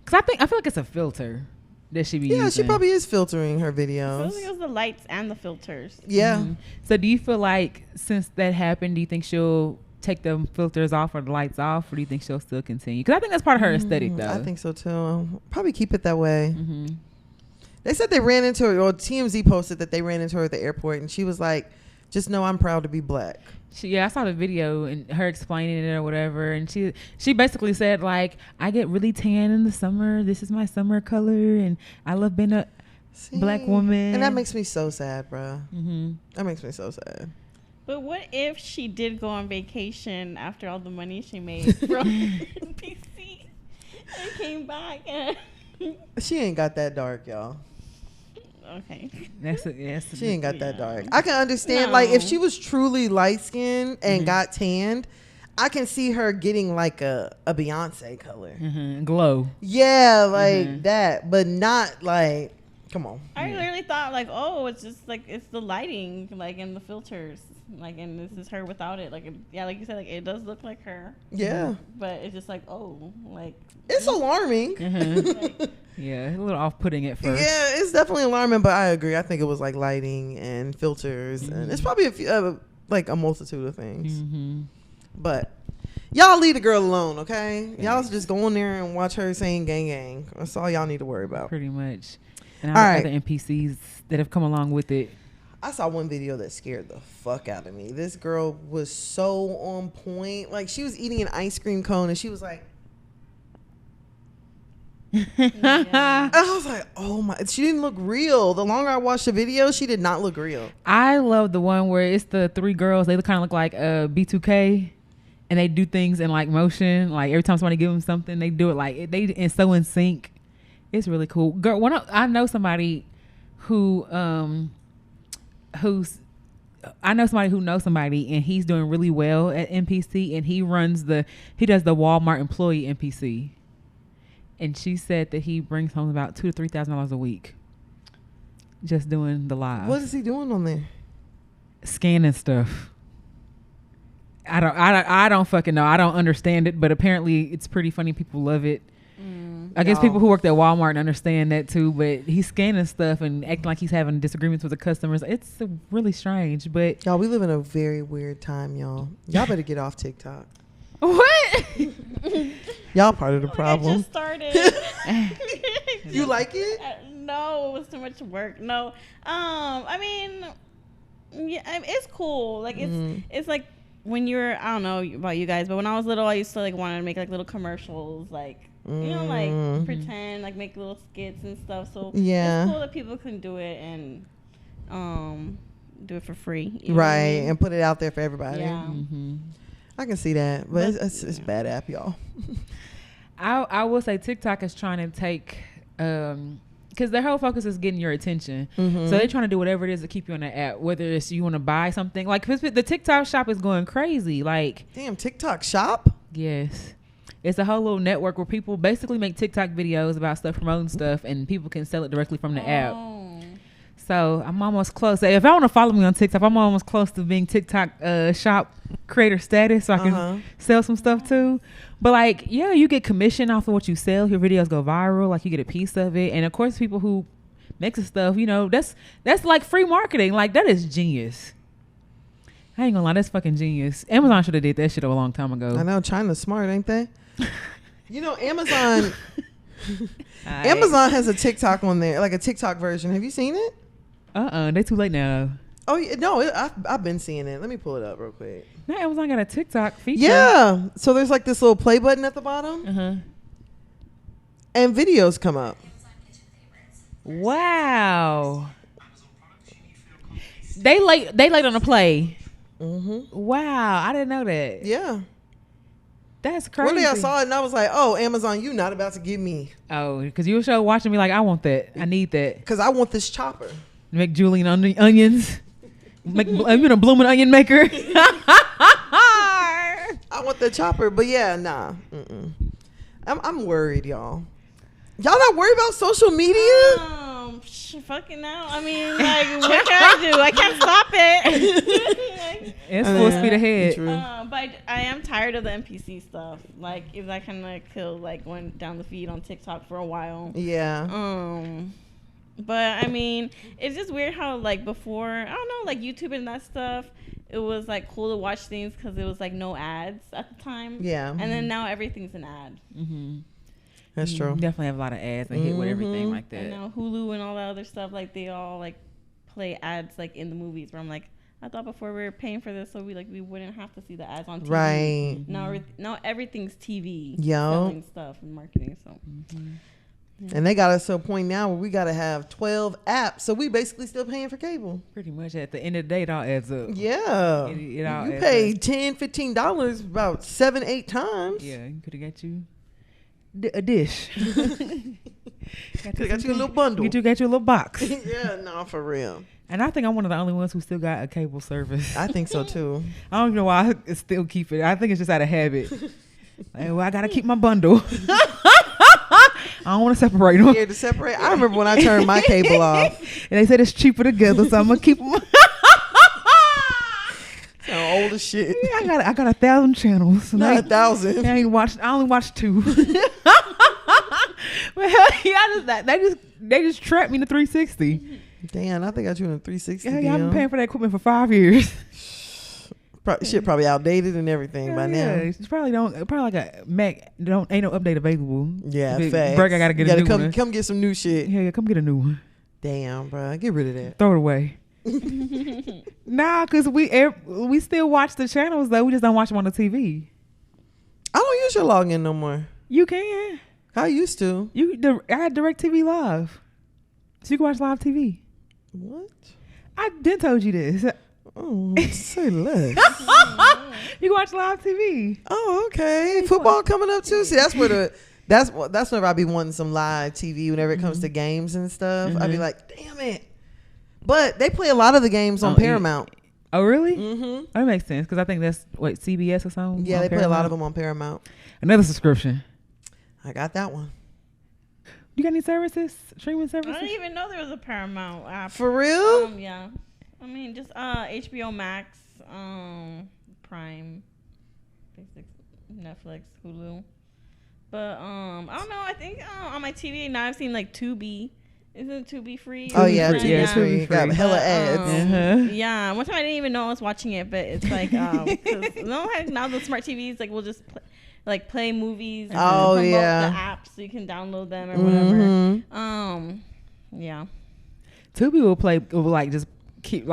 Because I feel like it's a filter that she be using. Yeah, she probably is filtering her videos. I think it was the lights and the filters. Yeah. So do you feel like since that happened, do you think she'll take the filters off or the lights off, or do you think she'll still continue? Because I think that's part of her aesthetic, though. I think so too. Probably keep it that way. They said they ran into her, or TMZ posted that they ran into her at the airport, and she was like, "Just know I'm proud to be black." I saw the video and her explaining it or whatever, and she basically said, like, I get really tan in the summer. This is my summer color, and I love being a black woman. And that makes me so sad, bro. That makes me so sad. But what if she did go on vacation after all the money she made from NPC and came back? And she ain't got that dark, y'all. Okay. She ain't got that dark. I can understand, like, if she was truly light-skinned and got tanned, I can see her getting, like, a Beyonce color. Glow. Yeah, like that. But not, like... Come on. I literally thought, like, oh, it's just like, it's the lighting, like, and the filters. Like, and this is her without it. Like, yeah, like you said, like it does look like her. Yeah. But it's just like, oh, like it's alarming. Like, yeah, a little off-putting at first. Yeah, it's definitely alarming, but I agree. I think it was like lighting and filters, and it's probably a few, like a multitude of things. But y'all leave the girl alone, okay? Y'all just go in there and watch her saying gang gang. That's all y'all need to worry about. Pretty much. And all the other NPCs that have come along with it. I saw one video that scared the fuck out of me. This girl was so on point. Like, she was eating an ice cream cone and she was like, I was like, oh my, she didn't look real. The longer I watched the video, she did not look real. I love the one where it's the three girls. They kind of look like B2K, and they do things in like motion. Like every time somebody gives them something, they do it like they and so in sync. It's really cool. Girl, I know somebody who knows somebody, and he's doing really well at NPC, and he does the Walmart employee NPC. And she said that he brings home about $2,000 to $3,000 a week, just doing the live. What is he doing on there? Scanning stuff. I don't fucking know. I don't understand it, but apparently it's pretty funny. People love it. I guess people who work at Walmart understand that too, but he's scanning stuff and acting like he's having disagreements with the customers. It's really strange, but y'all, we live in a very weird time, y'all. Y'all better get off TikTok. What? Y'all part of the problem. I just started. You like it? No, it was too much work. No, I mean, yeah, it's cool. Like it's like when you're, I don't know about you guys, but when I was little, I used to like want to make like little commercials, like you know, like pretend, like make little skits and stuff. So it's cool that people can do it and do it for free, you know right? What I mean? And put it out there for everybody. Yeah. I can see that, but it's bad app, y'all. I will say TikTok is trying to take, because their whole focus is getting your attention. So they're trying to do whatever it is to keep you on the app, whether it's you want to buy something. Like the TikTok shop is going crazy. Like, damn, TikTok shop? Yes. It's a whole little network where people basically make TikTok videos about stuff, promoting stuff, and people can sell it directly from the app. So I'm almost close. If I want to follow me on TikTok, I'm almost close to being TikTok shop creator status, so I can sell some stuff too. But like, yeah, you get commission off of what you sell. Your videos go viral, like you get a piece of it. And of course, people who make the stuff, you know, that's like free marketing. Like, that is genius. I ain't gonna lie, that's fucking genius. Amazon should have did that shit a long time ago. I know, China's smart, ain't they? You know, Amazon has a TikTok on there, like a TikTok version. Have you seen it? They too late now. Oh yeah, no, I've been seeing it. Let me pull it up real quick. Now Amazon got a TikTok feature. Yeah, so there's like this little play button at the bottom, and videos come up. Wow. They late on the play. Wow, I didn't know that. Yeah. That's crazy. One day I saw it and I was like, oh, Amazon, you not about to give me. Oh, because you were watching me like, I want that. I need that. Because I want this chopper. Make julienne onions. Make, a blooming onion maker. I want the chopper, but yeah, nah. I'm worried, y'all. Y'all not worried about social media? Fucking no. I mean, like, what can I do? I can't stop it. It's full speed ahead. But I am tired of the NPC stuff. Like, if I kind of kill, like, went down the feed on TikTok for a while. Yeah. But I mean, it's just weird how, like, before, I don't know, like YouTube and that stuff, it was like cool to watch things because it was like no ads at the time. Yeah. And then now everything's an ad. That's true. Definitely have a lot of ads and hit with everything like that. And now Hulu and all that other stuff, like they all like play ads like in the movies. Where I'm like, I thought before we were paying for this, so we wouldn't have to see the ads on TV. Right. Now everything's TV. Yo. Selling stuff and marketing. So. And they got us to a point now where we got to have 12 apps, so we basically still paying for cable. Pretty much at the end of the day, it all adds up. Yeah. It all you adds pay up. $10, $15 about 7-8 times. Yeah, you could have got you a dish. Could have got you a little bundle. You got you a little box. Yeah, no, for real. And I think I'm one of the only ones who still got a cable service. I think so too. I don't know why I still keep it. I think it's just out of habit. Like, well, I gotta keep my bundle. I don't want to separate them. Yeah, to separate. I remember when I turned my cable off. And they said it's cheaper together, so I'm gonna keep them. old as shit. Yeah, I got 1,000 channels. Not 1,000. I only watched 2. But yeah, they just trapped me in the 360. Damn, I think I got you in a 360. Yeah, I've been paying for that equipment for 5 years. Shit probably outdated and everything by now. It's probably like a Mac. Ain't no update available. Yeah, If it facts. break, I gotta get a new one. Come get some new shit. Yeah, come get a new one. Damn, bro, get rid of that. Throw it away. Nah, cause we still watch the channels though. We just don't watch them on the TV. I don't use your login no more. You can. I used to. I had DirecTV Live, so you can watch live TV. What? I did told you this. Oh, say less. You can watch live TV. Oh, okay. Football coming up too. See, that's whenever I be wanting some live TV. Whenever it comes to games and stuff, I'd be like, damn it. But they play a lot of the games on Paramount. Oh, really? Mm-hmm. Oh, that makes sense because I think that's what CBS or something. Yeah, they play a lot of them on Paramount. Another subscription. I got that one. You got any services? Streaming services? I didn't even know there was a Paramount app. For real? Yeah. I mean, just HBO Max, Prime, Netflix, Hulu. But I don't know. I think on my TV now I've seen like Tubi. Isn't Tubi free? Oh yeah, Tubi Tubi's free. Got hella ads. Yeah, one time I didn't even know I was watching it, but it's like now the smart TVs like will just play movies. And promote the apps so you can download them or whatever. Yeah. Tubi will like just keep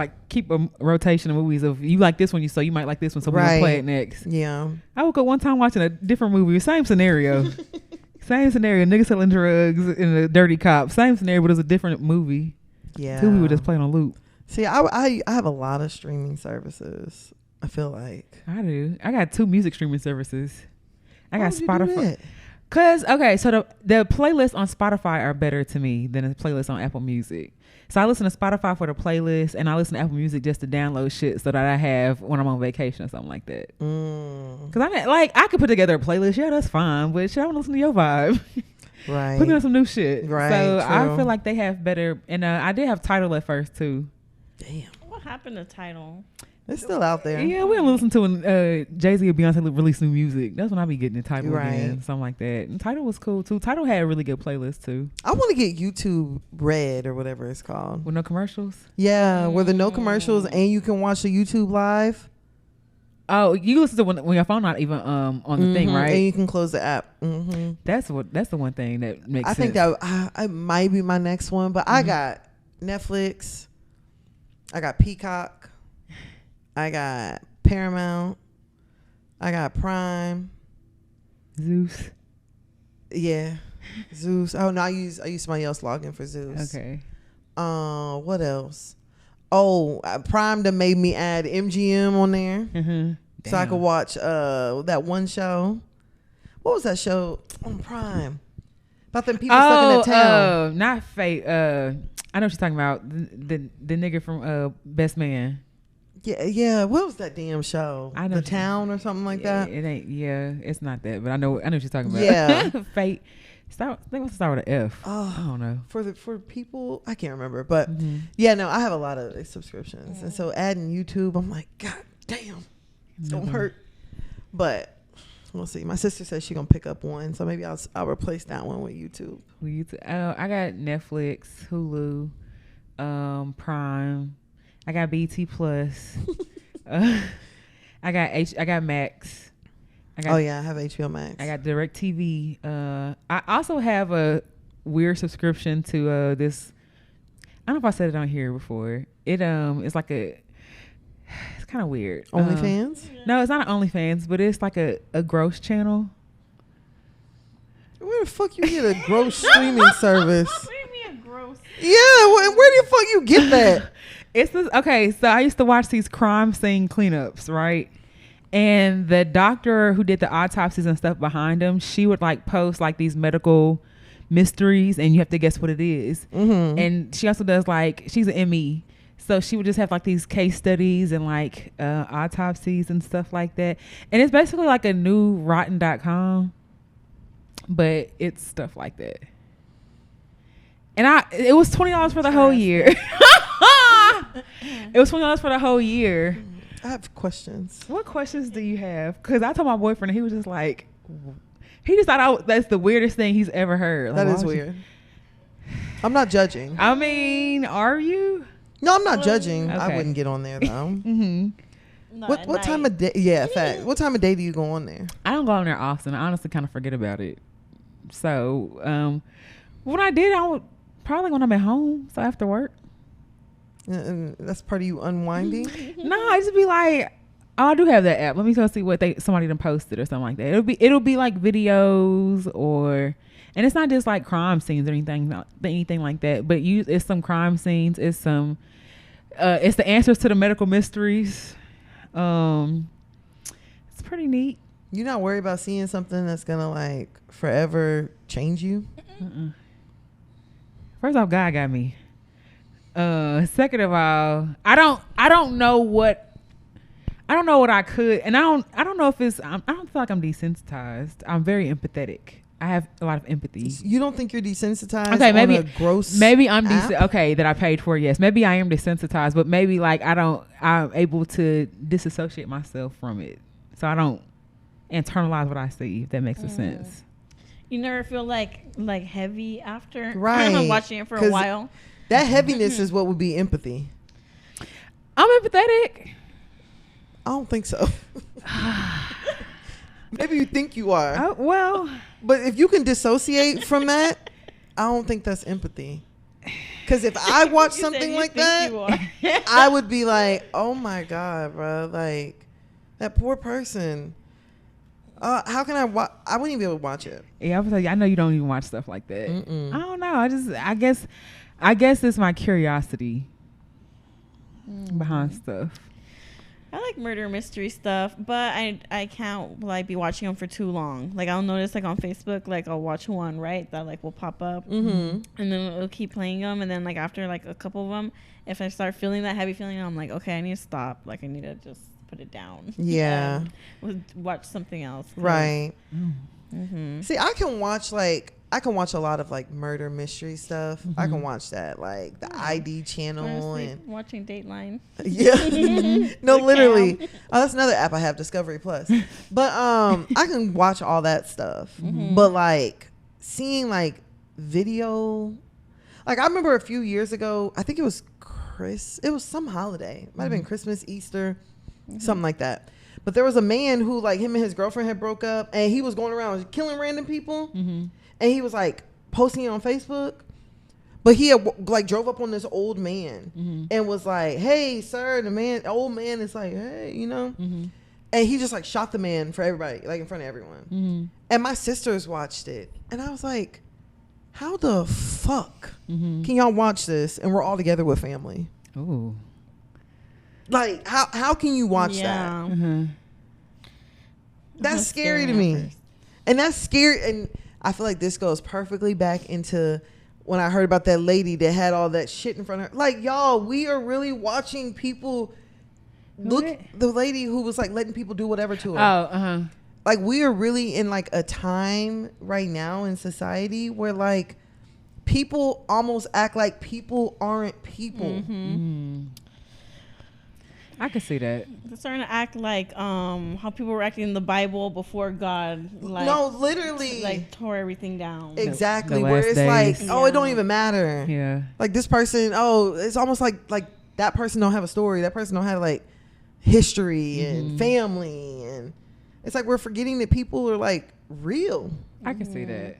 a rotation of movies of you like this one, so you might like this one, so we'll play it next. Yeah. I woke up one time watching a different movie, same scenario. Niggas selling drugs in a dirty cop. Same scenario, but it was a different movie. Yeah. Tubi would just play on loop. See, I have a lot of streaming services. I feel like I do. I got 2 music streaming services. I got Spotify. So the playlists on Spotify are better to me than the playlist on Apple Music. So I listen to Spotify for the playlist, and I listen to Apple Music just to download shit so that I have when I'm on vacation or something like that. Because I could put together a playlist. Yeah, that's fine, but shit, I want to listen to your vibe. Right. Put me on some new shit. Right. So true. I feel like they have better, and I did have Tidal at first too. Damn. What happened to Tidal? It's still out there. Yeah, we don't listen to when Jay-Z or Beyonce release new music. That's when I be getting the Tidal again, something like that. And Tidal was cool too. Tidal had a really good playlist too. I want to get YouTube Red or whatever it's called. With no commercials? Yeah, where the no commercials and you can watch the YouTube live. Oh, you listen to when your phone not even on the thing, right? And you can close the app. That's the one thing that makes sense. I think that I might be my next one, but I got Netflix, I got Peacock, I got Paramount, I got Prime, Zeus. Yeah, Zeus. Oh no, I use somebody else login for Zeus. Okay. What else? Oh, Prime that made me add MGM on there, so I could watch that one show. What was that show on Prime? About them people stuck in that town. Not Fate. I know what you're talking about. The nigga from Best Man. Yeah. What was that damn show? I know The Town or something like that. It ain't. Yeah, it's not that. But I know what you're talking about. Yeah. Fate. I think it's start with an F. I don't know. For people, I can't remember. But yeah, no, I have a lot of subscriptions, and so adding YouTube, I'm like, God damn, it's gonna hurt. But we'll see. My sister says she's gonna pick up one, so maybe I'll replace that one with YouTube. I got Netflix, Hulu, Prime. I got BT Plus. I got Max. I have HBO Max. I got DirecTV. I also have a weird subscription to this. I don't know if I said it on here before. It's like it's kind of weird. OnlyFans? No, it's not an OnlyFans, but it's like a gross channel. Where the fuck you get a gross streaming service? What do you mean a gross? Yeah, where the fuck you get that? It's this. Okay, so I used to watch these crime scene cleanups, right? And the doctor who did the autopsies and stuff behind them, she would like post like these medical mysteries, and you have to guess what it is. And she also does she's an ME, so she would just have like these case studies and like autopsies and stuff like that. And it's basically like a new Rotten.com, but it's stuff like that. And it was $20 for the whole year. It was $20 for the whole year. I have questions. What questions do you have? Because I told my boyfriend, and he was just like, he just thought that's the weirdest thing he's ever heard. Like, that is weird. I'm not judging. I mean, are you? No, I'm not judging. Okay. I wouldn't get on there though. Mm-hmm. What time of day? Yeah, fact. What time of day do you go on there? I don't go on there often. I honestly kind of forget about it. So, when I did, I would probably when I'm at home. So after work. And that's part of you unwinding? No, I just be like, oh, I do have that app. Let me go see what somebody done posted or something like that. It'll be like videos and it's not just like crime scenes or anything like that. But it's some crime scenes. It's the answers to the medical mysteries. It's pretty neat. You're not worried about seeing something that's gonna like forever change you? Mm-mm. First off, God got me. Second of all, I don't know what I could, and I don't know if it's. I don't feel like I'm desensitized. I'm very empathetic. I have a lot of empathy. You don't think you're desensitized? Okay, maybe on a gross. Maybe I'm okay that I paid for. Yes, maybe I am desensitized, but maybe like I'm able to disassociate myself from it, so I don't internalize what I see. If that makes sense. You never feel like heavy after watching it for a while. That heaviness is what would be empathy. I'm empathetic. I don't think so. Maybe you think you are. Well, but if you can dissociate from that, I don't think that's empathy. Because if I watch something like that, I would be like, "Oh my God, bro! Like that poor person. How can I watch? I wouldn't even be able to watch it." Yeah, I was like, I know you don't even watch stuff like that. I don't know. I guess it's my curiosity behind stuff. I like murder mystery stuff, but I can't like be watching them for too long. Like I'll notice like on Facebook, like I'll watch one that like will pop up, and then it'll keep playing them, and then like after like a couple of them, if I start feeling that heavy feeling, I'm like, okay, I need to stop. Like I need to just put it down. Yeah. Watch something else. Right. See, I can watch a lot of like murder mystery stuff. I can watch that, like the ID channel and watching Dateline. Yeah. No, literally. Oh, that's another app I have, Discovery Plus. But I can watch all that stuff. But like seeing like video, like I remember a few years ago, I think it was some holiday. It might have been Christmas, Easter, something like that. But there was a man who like him and his girlfriend had broke up, and he was going around killing random people. And he was like posting it on Facebook, but he had like drove up on this old man and was like, "Hey, sir," the old man is like, "Hey," you know, and he just like shot the man for everybody, like in front of everyone. And my sisters watched it, and I was like, "How the fuck can y'all watch this?" And we're all together with family. Ooh, like how can you watch that? That's scary to me, and that's scary and. I feel like this goes perfectly back into when I heard about that lady that had all that shit in front of her. Like, y'all, we are really watching people the lady who was like letting people do whatever to her. Like, we are really in like a time right now in society where like people almost act like people aren't people. I can see that. They're starting to act like how people were acting in the Bible before God. Like, no, literally. Like tore everything down. Exactly. Where it's days. Like, it don't even matter. Yeah. Like this person, it's almost like that person don't have a story. That person don't have like history and family. And it's like we're forgetting that people are like real. I can see that.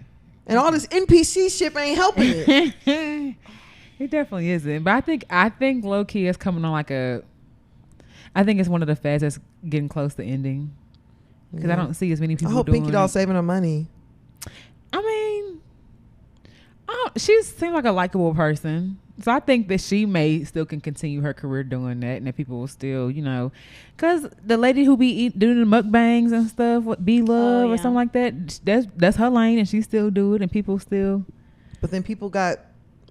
And all this NPC shit ain't helping it. It definitely isn't. But I think low key is coming on like I think it's one of the fads that's getting close to ending because I don't see as many people. I hope Pinky Doll saving her money. I mean, she seems like a likable person, so I think that she may still can continue her career doing that, and that people will still, because the lady who be doing the mukbangs and stuff, Be Love or something like that, that's her lane, and she still do it, and people still. But then people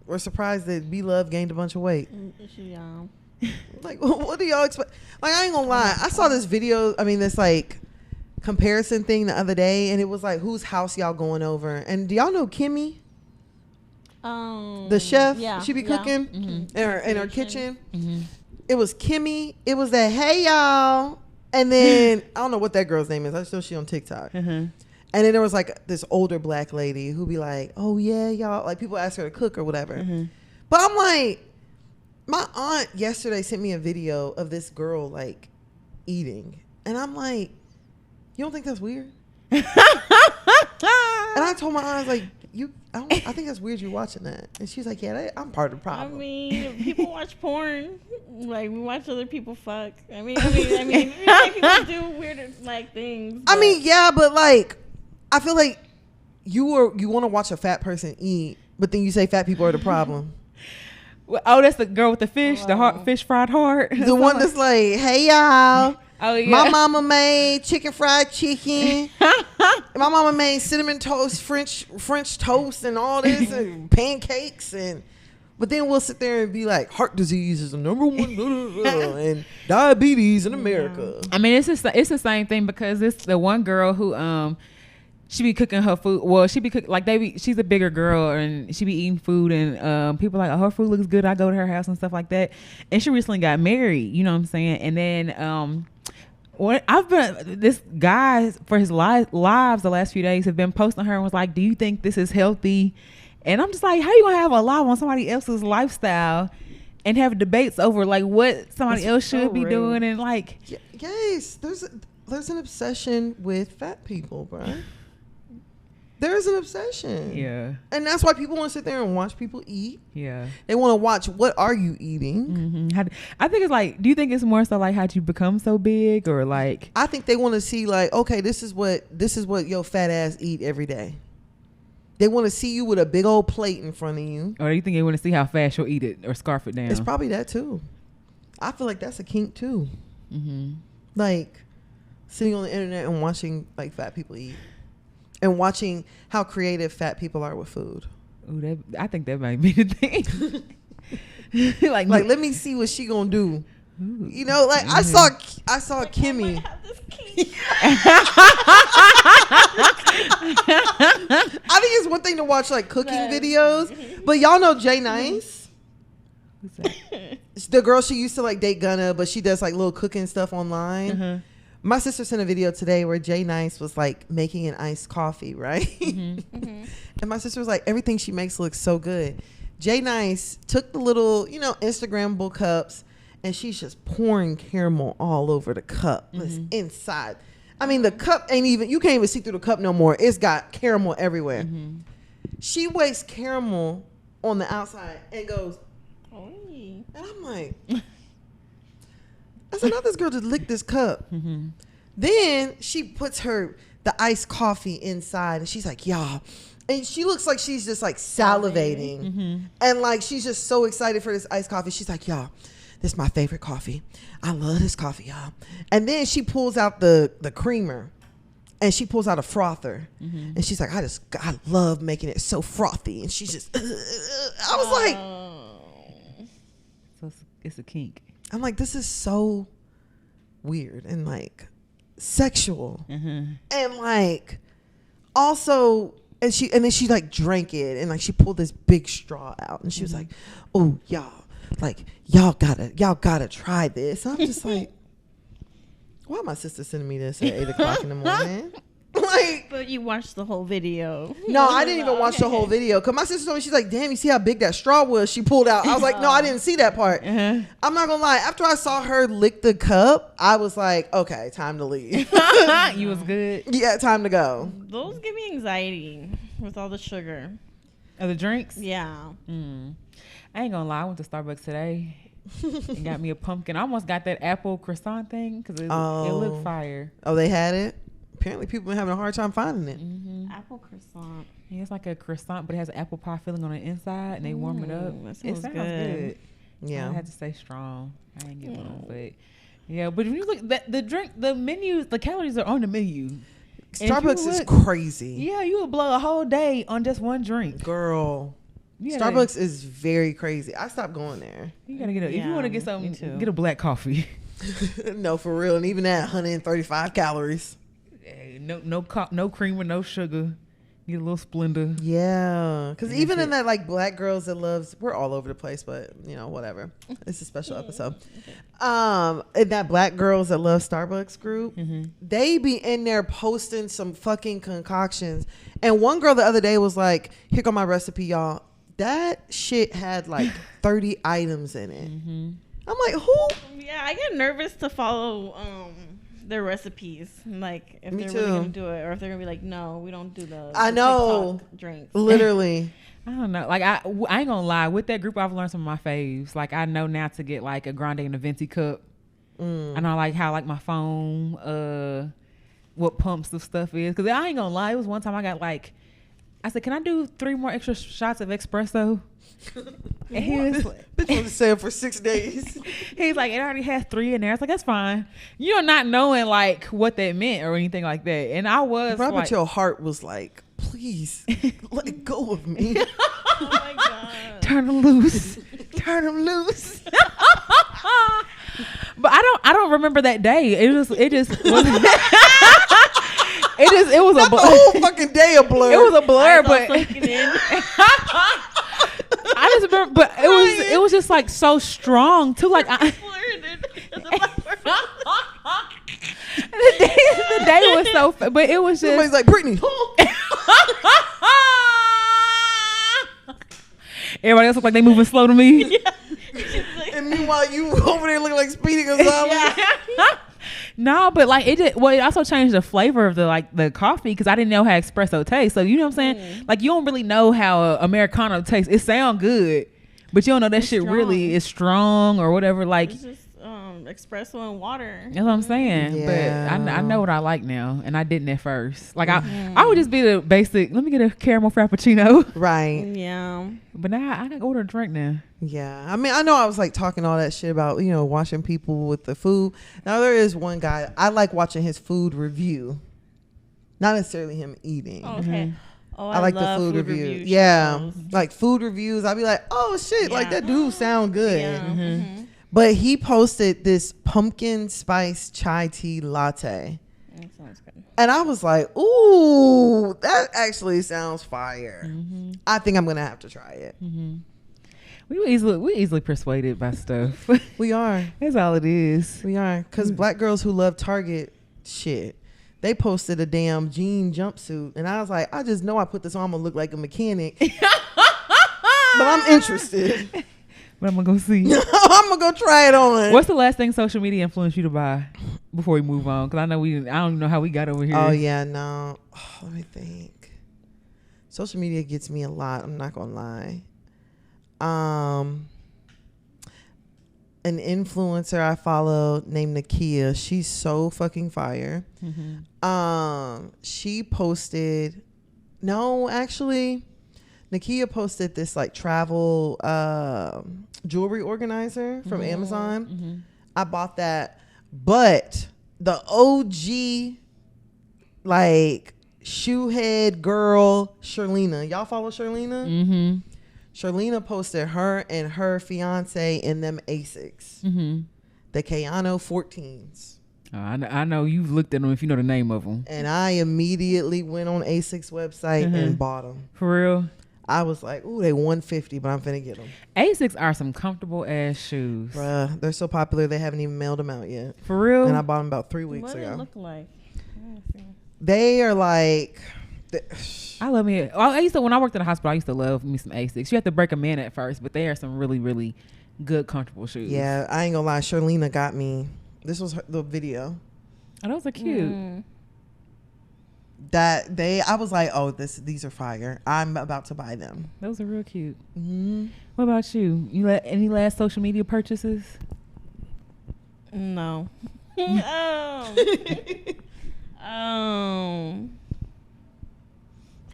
were surprised that Be Love gained a bunch of weight. Like, what do y'all expect? Like, I ain't gonna lie. I saw this video. I mean, this like comparison thing the other day, and it was like, whose house y'all going over? And do y'all know Kimmy? The chef. Yeah. She be cooking in her kitchen. It was Kimmy. It was that hey y'all, and then I don't know what that girl's name is. I know she on TikTok. And then there was like this older black lady who be like, oh yeah, y'all. Like people ask her to cook or whatever. But I'm like, my aunt yesterday sent me a video of this girl like eating, and I'm like, you don't think that's weird? And I told my aunt, I was like, I think that's weird you're watching that. And she's like, yeah, I'm part of the problem. I mean, people watch porn. Like, we watch other people fuck. I mean, people do weird, like, things. I mean, yeah, but, like, I feel like you want to watch a fat person eat, but then you say fat people are the problem. Oh, that's the girl with the fish, fish fried heart. The one that's like, hey, y'all. Oh, yeah. My mama made fried chicken. My mama made cinnamon toast, French toast, and all this, and pancakes, but then we'll sit there and be like, heart disease is the number one, and diabetes in America. I mean, it's the same thing because it's the one girl who she be cooking her food. Well, she be cooking like she's a bigger girl and she be eating food, and people are like, oh, her food looks good. I go to her house and stuff like that. And she recently got married. You know what I'm saying? And then this guy for his lives the last few days have been posting her and was like, do you think this is healthy? And I'm just like, how you gonna have a live on somebody else's lifestyle and have debates over like what somebody else should be doing? And like, yes, there's an obsession with fat people, bro. There's an obsession. Yeah. And that's why people want to sit there and watch people eat. Yeah. They want to watch, what are you eating? I think it's like, do you think it's more so like how'd you become so big, or like? I think they want to see like, okay, this is what your fat ass eat every day. They want to see you with a big old plate in front of you. Or do you think they want to see how fast you'll eat it or scarf it down? It's probably that too. I feel like that's a kink too. Like sitting on the internet and watching like fat people eat. And watching how creative fat people are with food. Ooh, I think that might be the thing. like let me see what she gonna do. Ooh. You know, like I saw Kimmy. I think it's one thing to watch like cooking videos, but y'all know Jay Nice. Who's that? It's the girl she used to like date Gunna, but she does like little cooking stuff online. My sister sent a video today where Jay Nice was like making an iced coffee, right? And my sister was like, everything she makes looks so good. Jay Nice took the little, Instagrammable cups, and she's just pouring caramel all over the cup. It's inside. I mean, the cup you can't even see through the cup no more. It's got caramel everywhere. She wastes caramel on the outside and goes, and I'm like, I said, not this girl just licked this cup. Then she puts the iced coffee inside, and she's like, y'all. And she looks like she's just like salivating. And like she's just so excited for this iced coffee. She's like, y'all, this is my favorite coffee. I love this coffee, y'all. And then she pulls out the creamer, and she pulls out a frother. And she's like, I love making it so frothy. And she's just, I was like, so it's a kink. I'm like, this is so weird and like sexual. And like also, and then she like drank it, and like she pulled this big straw out, and she was like, oh, y'all gotta try this. And I'm just like, why my sister sending me this at 8:00 in the morning? Like, but you watched the whole video. No, I didn't even watch the whole video, because my sister told me, she's like, damn, you see how big that straw was she pulled out? I was like, no, I didn't see that part. I'm not gonna lie, after I saw her lick the cup, I was like, okay, time to leave. You was good? Yeah, time to go. Those give me anxiety with all the sugar. Oh, the drinks? Yeah. I ain't gonna lie, I went to Starbucks today and got me a pumpkin. I almost got that apple croissant thing because it looked fire. Oh, they had it? Apparently people been having a hard time finding it. Apple croissant. Yeah, it's like a croissant, but it has an apple pie filling on the inside, and they warm it up. That It sounds good. Yeah. I had to stay strong. I ain't get one, but yeah. But if you look, the menus, the calories are on the menu. Starbucks is crazy. Yeah, you would blow a whole day on just one drink. Girl. Yeah, Starbucks is very crazy. I stopped going there. You gotta if you want to get something, get a black coffee. No, for real. And even that, 135 calories. No creamer, no sugar. Get a little Splenda. Yeah, because even in that like Black Girls That Loves, we're all over the place, but you know, whatever. It's a special episode. In that Black Girls That Love Starbucks group, they be in there posting some fucking concoctions. And one girl the other day was like, "Here go my recipe, y'all." That shit had like 30 items in it. I'm like, who? Yeah, I get nervous to follow their recipes, like if Me they're too. really gonna do it, or if they're gonna be like, no, we don't do the I know. TikTok drinks. I Literally. don't know. Like I ain't gonna lie. With that group, I've learned some of my faves. Like I know now to get like a grande and a venti cup. I know like how like my phone, what pumps of stuff is. Cause I ain't gonna lie. It was one time I got like, I said, can I do 3 more extra shots of espresso? And he was like, Bitch was saying for 6 days. he's like, it already has 3 in there. I was like, that's fine. You know, not knowing like what that meant or anything like that. And I was Robert, like, your heart was like, please let go of me. Oh my god. turn them loose. Turn them loose. But I don't remember that day. It just was it was Not a the blur. whole fucking day a blur. It was a blur, but I just remember, but it was just like so strong too. Like the day was so, but it was just. Somebody's like, Brittany. Everybody else look like they moving slow to me. And meanwhile, you over there looking like Speedy Gonzalez. No, but like it did. Well, it also changed the flavor of the coffee because I didn't know how espresso tastes. So you know what I'm saying? Like you don't really know how Americano tastes. It sound good, but you don't know that shit strong. really is strong or whatever. Like It's just espresso and water. that's what I'm saying. Yeah. But I know what I like now, and I didn't at first. Like I would just be the basic. Let me get a caramel frappuccino. Right. Yeah. But now I gotta order a drink now. Yeah. I mean, I know I was like talking all that shit about, you know, watching people with the food. Now there is one guy, I like watching his food review. Not necessarily him eating. Oh, okay. Oh, I like the love food review. review Yeah. shows. Like food reviews. I'll be like, oh shit, like Yeah. that dude sound good. Yeah. But he posted this pumpkin spice chai tea latte. That sounds good. And I was like, ooh, that actually sounds fire. I think I'm going to have to try it. We easily persuaded by stuff. We are. That's all it is. We are. Because black girls who love Target, shit, they posted a damn jean jumpsuit. And I was like, I just know I put this on, I'm going to look like a mechanic. But I'm interested. But I'm gonna go see. I'm going to go try it on. What's the last thing social media influenced you to buy before we move on? Because I know I don't even know how we got over here. Oh, yeah, no. Oh, let me think. Social media gets me a lot. I'm not going to lie. An influencer I follow named Nakia. She's so fucking fire. She posted, no, actually, Nakia posted this like travel jewelry organizer from Amazon. I bought that, but the OG like shoe head girl Sherlina. Y'all follow Sherlina? Sherlina posted her and her fiance in them Asics, the Kayano 14s. I know you've looked at them if you know the name of them. And I immediately went on Asics website and bought them. For real? I was like, ooh, they $150, but I'm finna get them. Asics are some comfortable ass shoes. Bruh, they're so popular they haven't even mailed them out yet. For real? And I bought them about 3 weeks What ago. do it look like? They are like... I love me. When I worked in the hospital, I used to love me some Asics. You have to break them in at first, but they are some really, really good, comfortable shoes. Yeah, I ain't gonna lie. Sherlina got me. This was the video. Oh, those are cute. I was like, oh, these are fire. I'm about to buy them. Those are real cute. What about you? Any last social media purchases? No.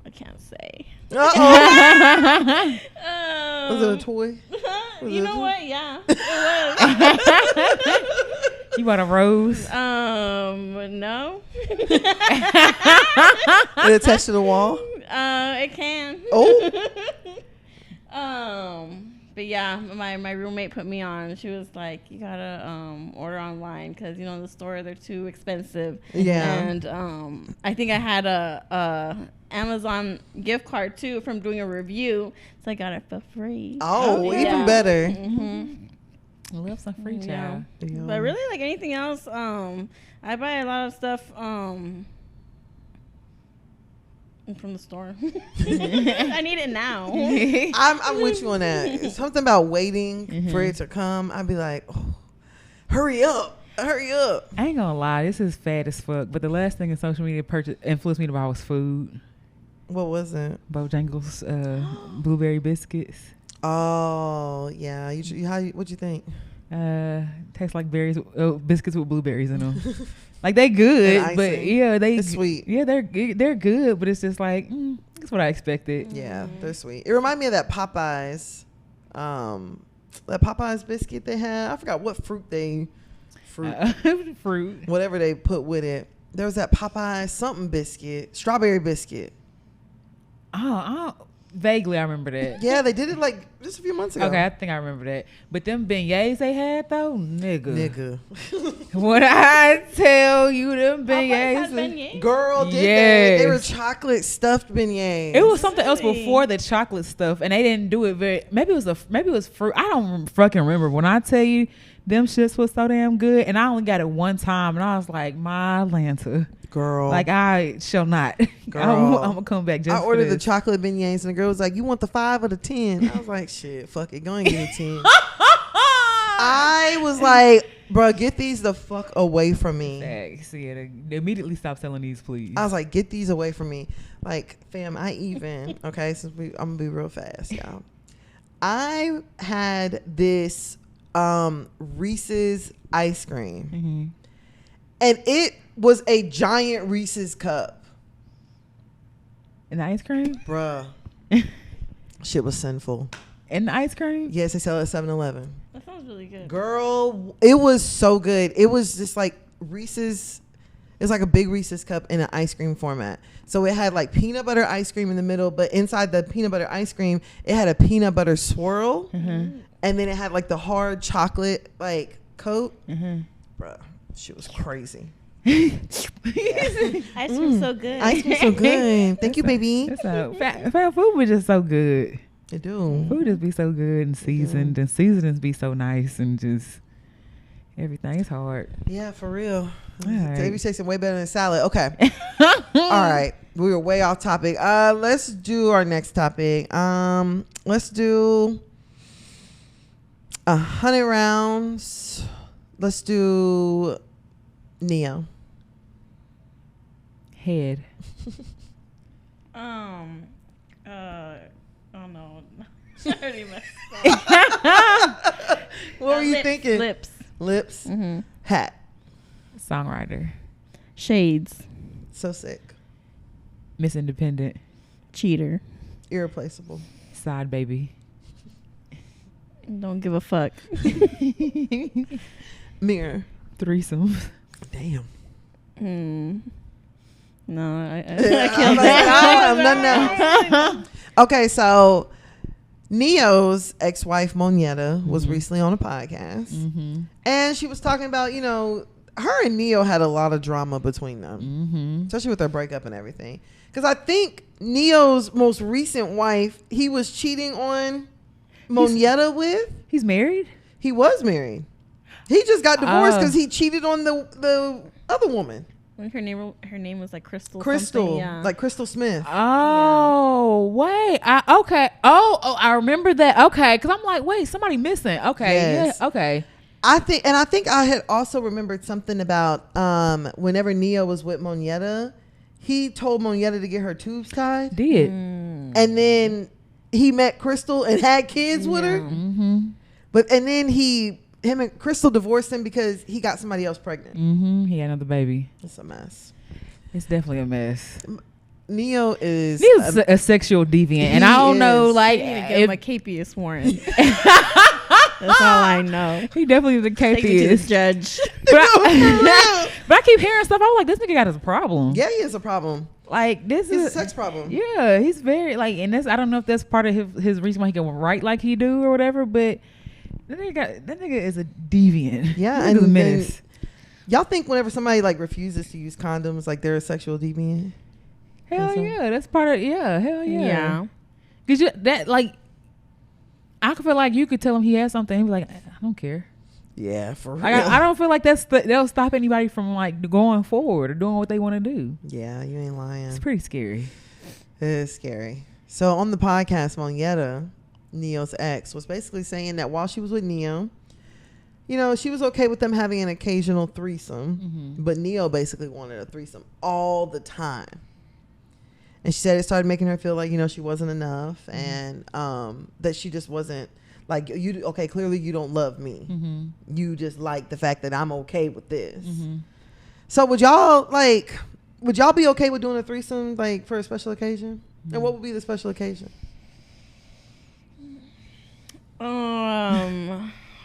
I can't say. Uh-oh. Was it a toy? You know what? Yeah, it You bought a rose? was. No. It attached to the wall? It can. Oh. But yeah, my roommate put me on. She was like, "You gotta order online because you know the store they're too expensive." Yeah. And I think I had a Amazon gift card too from doing a review, so I got it for free. Oh, even better. I love some free child. Yeah. But really, like anything else, I buy a lot of stuff from the store. I need it now. I'm with you on that. It's something about waiting for it to come. I'd be like, oh, hurry up. I ain't gonna lie, this is fat as fuck. But the last thing in social media influenced me to buy was food. What was it? Bojangles blueberry biscuits. Oh yeah, what'd you think? Tastes like berries, biscuits with blueberries in them. Like they good, but yeah, it's sweet. Yeah, they're good, but it's just like that's what I expected. Yeah, they're sweet. It reminded me of that Popeyes biscuit they had. I forgot what fruit whatever they put with it. There was that Popeyes something biscuit, strawberry biscuit. Oh, vaguely I remember that. Yeah, they did it like just a few months ago. Okay, I think I remember that. But them beignets they had though, nigga. What I tell you, them beignets. Girl, they were chocolate stuffed beignets. It was something else before the chocolate stuff, and they didn't do it very. Maybe it was fruit. I don't fucking remember. When I tell you, them shits was so damn good, and I only got it one time, and I was like, my Atlanta. Girl. Like, I shall not. Girl. I'm going to come back just I ordered for the chocolate beignets, and the girl was like, you want the 5 or the 10? I was like, shit, fuck it. Go and get a 10. I was like, bro, get these the fuck away from me. Yeah, they immediately stop selling these, please. I was like, get these away from me. Like, fam, okay, since I'm going to be real fast, y'all. I had this Reese's ice cream. Mm-hmm. And it was a giant Reese's cup. And the ice cream? Bruh. Shit was sinful. And the ice cream? Yes, they sell it at 7-Eleven. That sounds really good. Girl, it was so good. It was just like Reese's. It's like a big Reese's cup in an ice cream format. So it had like peanut butter ice cream in the middle, but inside the peanut butter ice cream, it had a peanut butter swirl. Mm-hmm. And then it had like the hard chocolate like coat. Mm-hmm. Bruh, shit was crazy. Ice cream's so good. Ice cream's so good. Thank you, baby. Food was just so good. It do. Food just be so good and seasoned, and seasonings be so nice, and just everything is hard. Yeah, for real. Right. Baby tasting way better than salad. Okay. All right. We were way off topic. Let's do our next topic. Let's do 100 rounds. Let's do Neo. Head. Oh no. I already messed up. What were you thinking? Lips. Mm-hmm. Hat. Songwriter. Shades. So sick. Miss Independent. Cheater. Irreplaceable. Side baby. Don't give a fuck. Mirror. Threesome. Damn. No, I can't. No. Okay, so Neo's ex-wife Monietta was recently on a podcast, and she was talking about, her and Neo had a lot of drama between them, especially with their breakup and everything. Because I think Neo's most recent wife, he was cheating on Monietta with. He's married? He was married. He just got divorced because he cheated on the other woman. Her name was like Crystal. Yeah. Like Crystal Smith. Oh, wait. Okay. Oh, I remember that. Okay, because I'm like, wait, somebody missing. Okay. Yes. Yeah. Okay. I think I had also remembered something about whenever Neo was with Monietta, he told Monietta to get her tubes tied. Did. And then he met Crystal and had kids with her. Mm-hmm. And then him and Crystal divorced him because he got somebody else pregnant. He had another baby. It's a mess. It's definitely a mess. Neo's a sexual deviant, and I don't know, like, if my capious Warren. That's all I know. He definitely is a capious judge. But I keep hearing stuff. I'm like, this nigga got his problem. Yeah, he has a problem. Like this He's is a sex problem. Yeah, he's very like, and that's I don't know if that's part of his reason why he can write like he do or whatever, but that nigga is a deviant. Yeah, and a menace. Y'all think whenever somebody like refuses to use condoms, like they're a sexual deviant? Hell yeah, that's part of hell yeah. Cause I feel like you could tell him he has something, he'd be like, I don't care. Yeah, for real. Like, I don't feel like that'll stop anybody from like going forward or doing what they want to do. Yeah, you ain't lying. It's pretty scary. It is scary. So on the podcast, Monyetta, Neo's ex, was basically saying that while she was with Neo, you know, she was okay with them having an occasional threesome, but Neo basically wanted a threesome all the time. And she said it started making her feel like, you know, she wasn't enough, and that she just wasn't like, clearly you don't love me. You just like the fact that I'm okay with this. So would y'all be okay with doing a threesome like for a special occasion? And what would be the special occasion?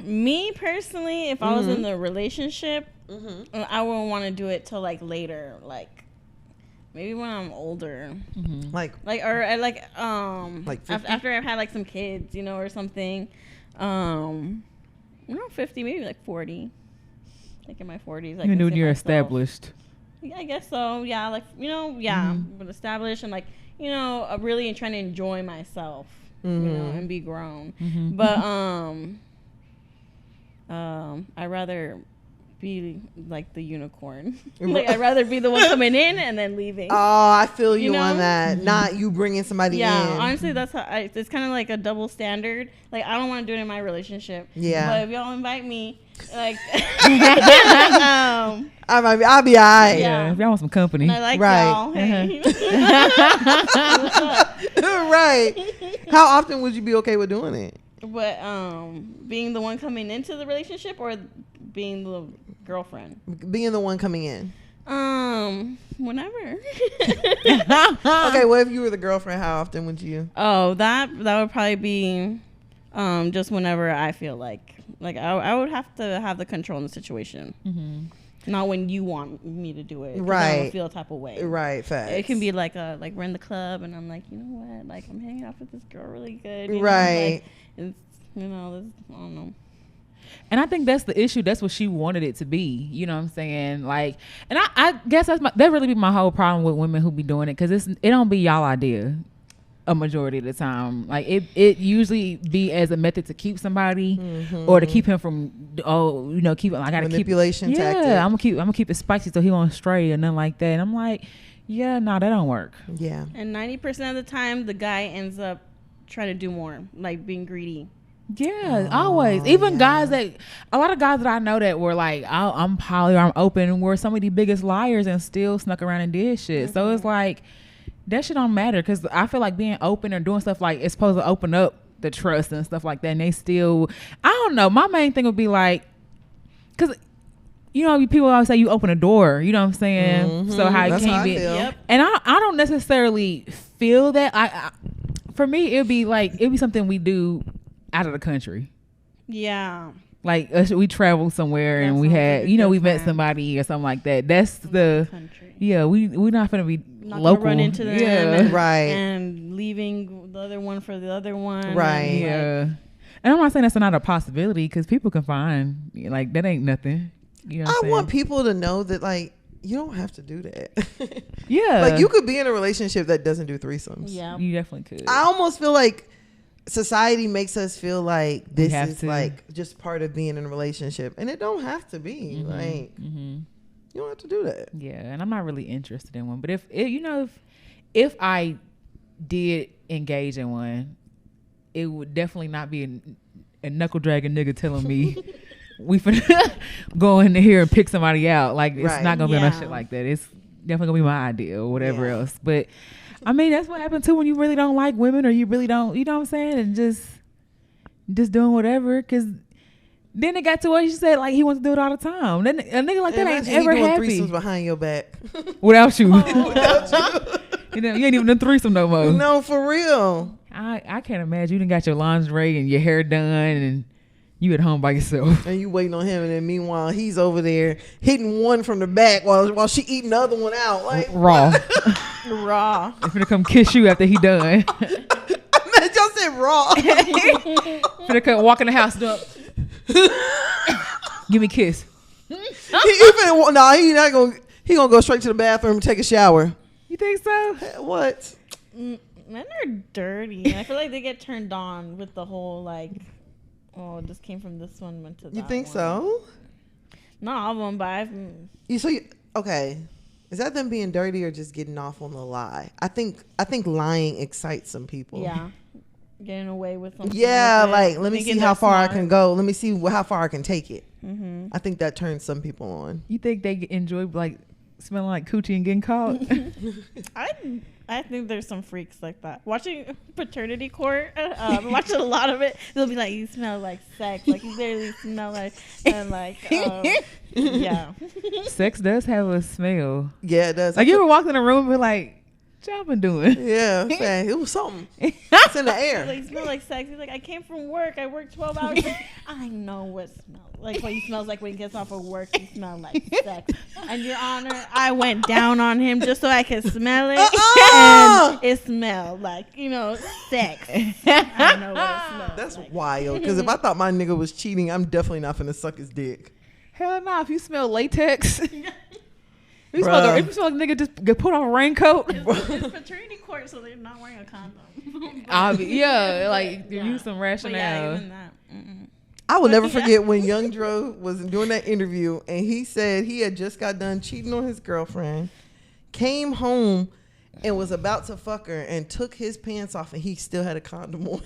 Me personally, if I was in the relationship, I wouldn't want to do it till like later, like maybe when I'm older, like after I've had like some kids, you know, or something. I'm 50, maybe like 40, like in my 40s. Like when you're established. Yeah, I guess so. Yeah, like but established and like really trying to enjoy myself, you know, and be grown. But I'd rather be like the unicorn. Like I'd rather be the one coming in and then leaving. Oh, I feel you on that. Not you bringing somebody in. Yeah, honestly, that's how it's kind of like a double standard. Like I don't want to do it in my relationship. Yeah. But if y'all invite me, like, I'll be alright. Yeah, if y'all want some company, and I like y'all. Hey. Right. How often would you be okay with doing it? But being the one coming into the relationship or being the girlfriend? Being the one coming in. Whenever. Okay, what if you were the girlfriend? How often would you? Oh, that would probably be just whenever I feel like I would have to have the control in the situation. Not when you want me to do it. Right. I don't feel a type of way. Right, facts. It can be like we're in the club and I'm like, you know what? Like I'm hanging out with this girl really good. Right. Know? Like, it's, I don't know. And I think that's the issue. That's what she wanted it to be. You know what I'm saying? Like, and I guess that really be my whole problem with women who be doing it, because it don't be y'all idea a majority of the time. Like it usually be as a method to keep somebody or to keep him from I gotta manipulation tactic. Yeah, I'm gonna keep it spicy so he won't stray and nothing like that. And I'm like, yeah, no, that don't work. Yeah. And 90% of the time the guy ends up trying to do more, like being greedy. Yeah, always. Even guys a lot of guys that I know that were like, I'm poly or I'm open, were some of the biggest liars and still snuck around and did shit. So it's like, that shit don't matter, because I feel like being open or doing stuff like it's supposed to open up the trust and stuff like that. And they still, I don't know. My main thing would be like, because people always say you open a door. You know what I'm saying? So That's can't how be. I feel. Yep. And I don't necessarily feel that. For me, it'd be something we do out of the country. Yeah. Like we traveled somewhere and we had, we met somebody or something like that. That's the country. Yeah, we're not gonna be not local. Run into them, and, right? And leaving the other one for the other one, right? And I'm not saying that's not a possibility, because people can find like that ain't nothing. You know I want people to know that like you don't have to do that. Yeah, like you could be in a relationship that doesn't do threesomes. Yeah, you definitely could. I almost feel like society makes us feel like this is like just part of being in a relationship, and it don't have to be. Like you don't have to do that. Yeah, and I'm not really interested in one. But if I did engage in one, it would definitely not be a knuckle dragging nigga telling me we finna go in here and pick somebody out. Like it's not gonna be no shit like that. It's definitely gonna be my idea or whatever else. But I mean, that's what happened too when you really don't like women, or you really don't, you know what I'm saying, and just doing whatever. Because then it got to where she said like he wants to do it all the time. Then a nigga like that ain't ever happy. Threesomes behind your back without you. Without you. You ain't even done threesome no more. No, for real. I can't imagine. You done got your lingerie and your hair done and you at home by yourself. And you waiting on him, and then meanwhile he's over there hitting one from the back while she eating the other one out. Like raw. Raw. He's finna come kiss you after he done. Y'all said raw. Finna come walk in the house. Give me a kiss. He not gonna. He gonna go straight to the bathroom and take a shower. You think so? What? Men are dirty. I feel like they get turned on with the whole like, oh, this came from this one, went to that. You think one. so? Not all of them, but I've. Okay. Is that them being dirty or just getting off on the lie? I think lying excites some people. Yeah. Getting away with something. Yeah, like let me see how far I can go. Let me see how far I can take it. Mm-hmm. I think that turns some people on. You think they enjoy like smelling like coochie and getting caught? I think there's some freaks like that. Watching Paternity Court, watching a lot of it, they'll be like, you smell like sex. Like, you literally smell like, and like, yeah. Sex does have a smell. Yeah, it does. Like, you ever walk in a room and be like, what y'all been doing? Yeah, man, it was something. It's in the air. Like, smell like sex. He's like, I came from work. I worked 12 hours. I know what smells like. What he smells like when he gets off of work. He smells like sex. And Your Honor, I went down on him just so I could smell it. And it smelled like, sex. I know what it smells That's like. wild. Because if I thought my nigga was cheating, I'm definitely not finna suck his dick. Hell no. If you smell latex. If you smell like a nigga just put on a raincoat. It's paternity court, so they're not wearing a condom. Use some rationale. Yeah, even that. I will never forget when Young Dro was doing that interview and he said he had just got done cheating on his girlfriend, came home and was about to fuck her and took his pants off and he still had a condom on.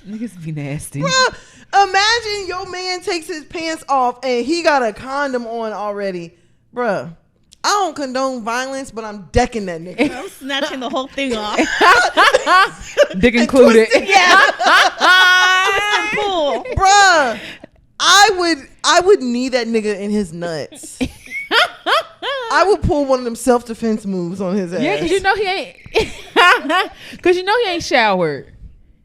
Niggas be nasty. Bruh, imagine your man takes his pants off and he got a condom on already. Bruh, I don't condone violence, but I'm decking that nigga. I'm snatching the whole thing off. Dick included. Yeah. Twist and pull. Bruh, I would knee that nigga in his nuts. I would pull one of them self-defense moves on his ass. Yeah, because you know he ain't showered.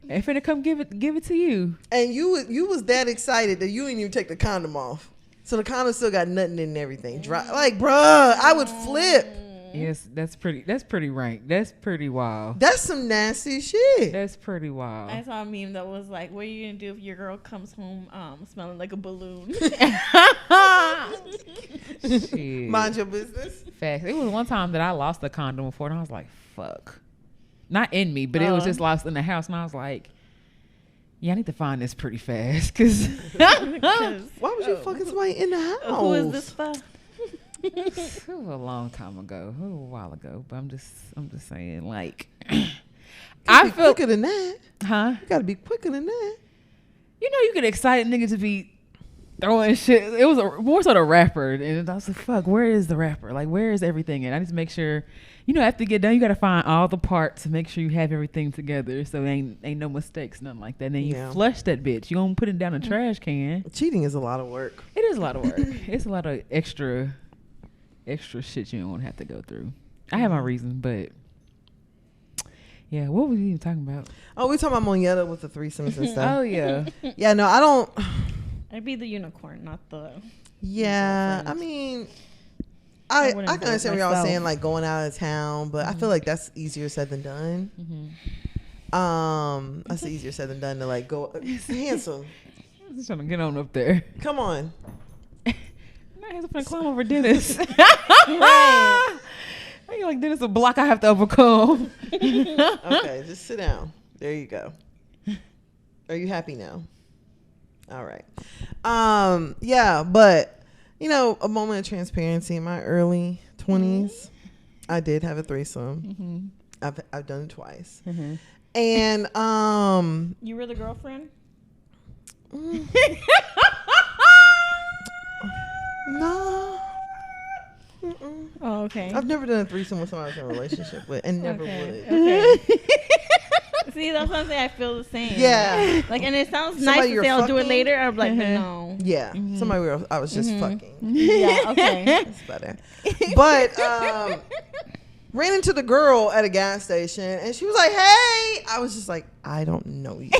They finna come give it to you. And you was that excited that you didn't even take the condom off. So the condom still got nothing in and everything. Dry. Like, bruh, I would flip. Yes, that's pretty rank. That's pretty wild. That's some nasty shit. That's pretty wild. I saw a meme that was like, what are you gonna do if your girl comes home smelling like a balloon? Shit. Mind your business. Facts. It was one time that I lost a condom before and I was like, fuck. Not in me, but it was just lost in the house and I was like, yeah, I need to find this pretty fast. Cause why was you fucking somebody in the house? Who is this for? It was a long time ago. It was a while ago. But I'm just saying, like, I feel quicker than that. Huh? You gotta be quicker than that. You know, you get excited niggas to be throwing shit. It was more so the rapper, and I was like, fuck, where is the rapper? Like, where is everything? And I need to make sure, after you get done, you gotta find all the parts to make sure you have everything together, so ain't no mistakes, nothing like that. And then you flush that bitch. You gonna put it down a trash can. Cheating is a lot of work. It is a lot of work. It's a lot of extra shit you don't want to have to go through. I have my reason, but yeah, what were we even talking about? Oh, we talking about Moneta with the threesomes and stuff. Oh yeah. Yeah, no, I don't. I'd be the unicorn, not the. Yeah, I mean, I can understand what y'all was saying, like going out of town, but I feel like that's easier said than done. That's easier said than done to like go. Handsome. I'm just trying to get on up there. Come on. I have to climb over Dennis. Right. I feel like Dennis a block I have to overcome. Okay, just sit down. There you go. Are you happy now? All right. Yeah, but a moment of transparency in my early 20s, I did have a threesome. I've done it twice. And you were the girlfriend? No. Oh, okay. I've never done a threesome with someone I was in a relationship with, and never would. Okay. See, that's what I'm saying. I feel the same. Yeah. Like, and it sounds Somebody nice to say I'll do it fucking? later. I'm like, but no. Yeah. Somebody where I was just fucking. Yeah. Okay. That's better. But ran into the girl at a gas station, and she was like, "Hey," I was just like, "I don't know you."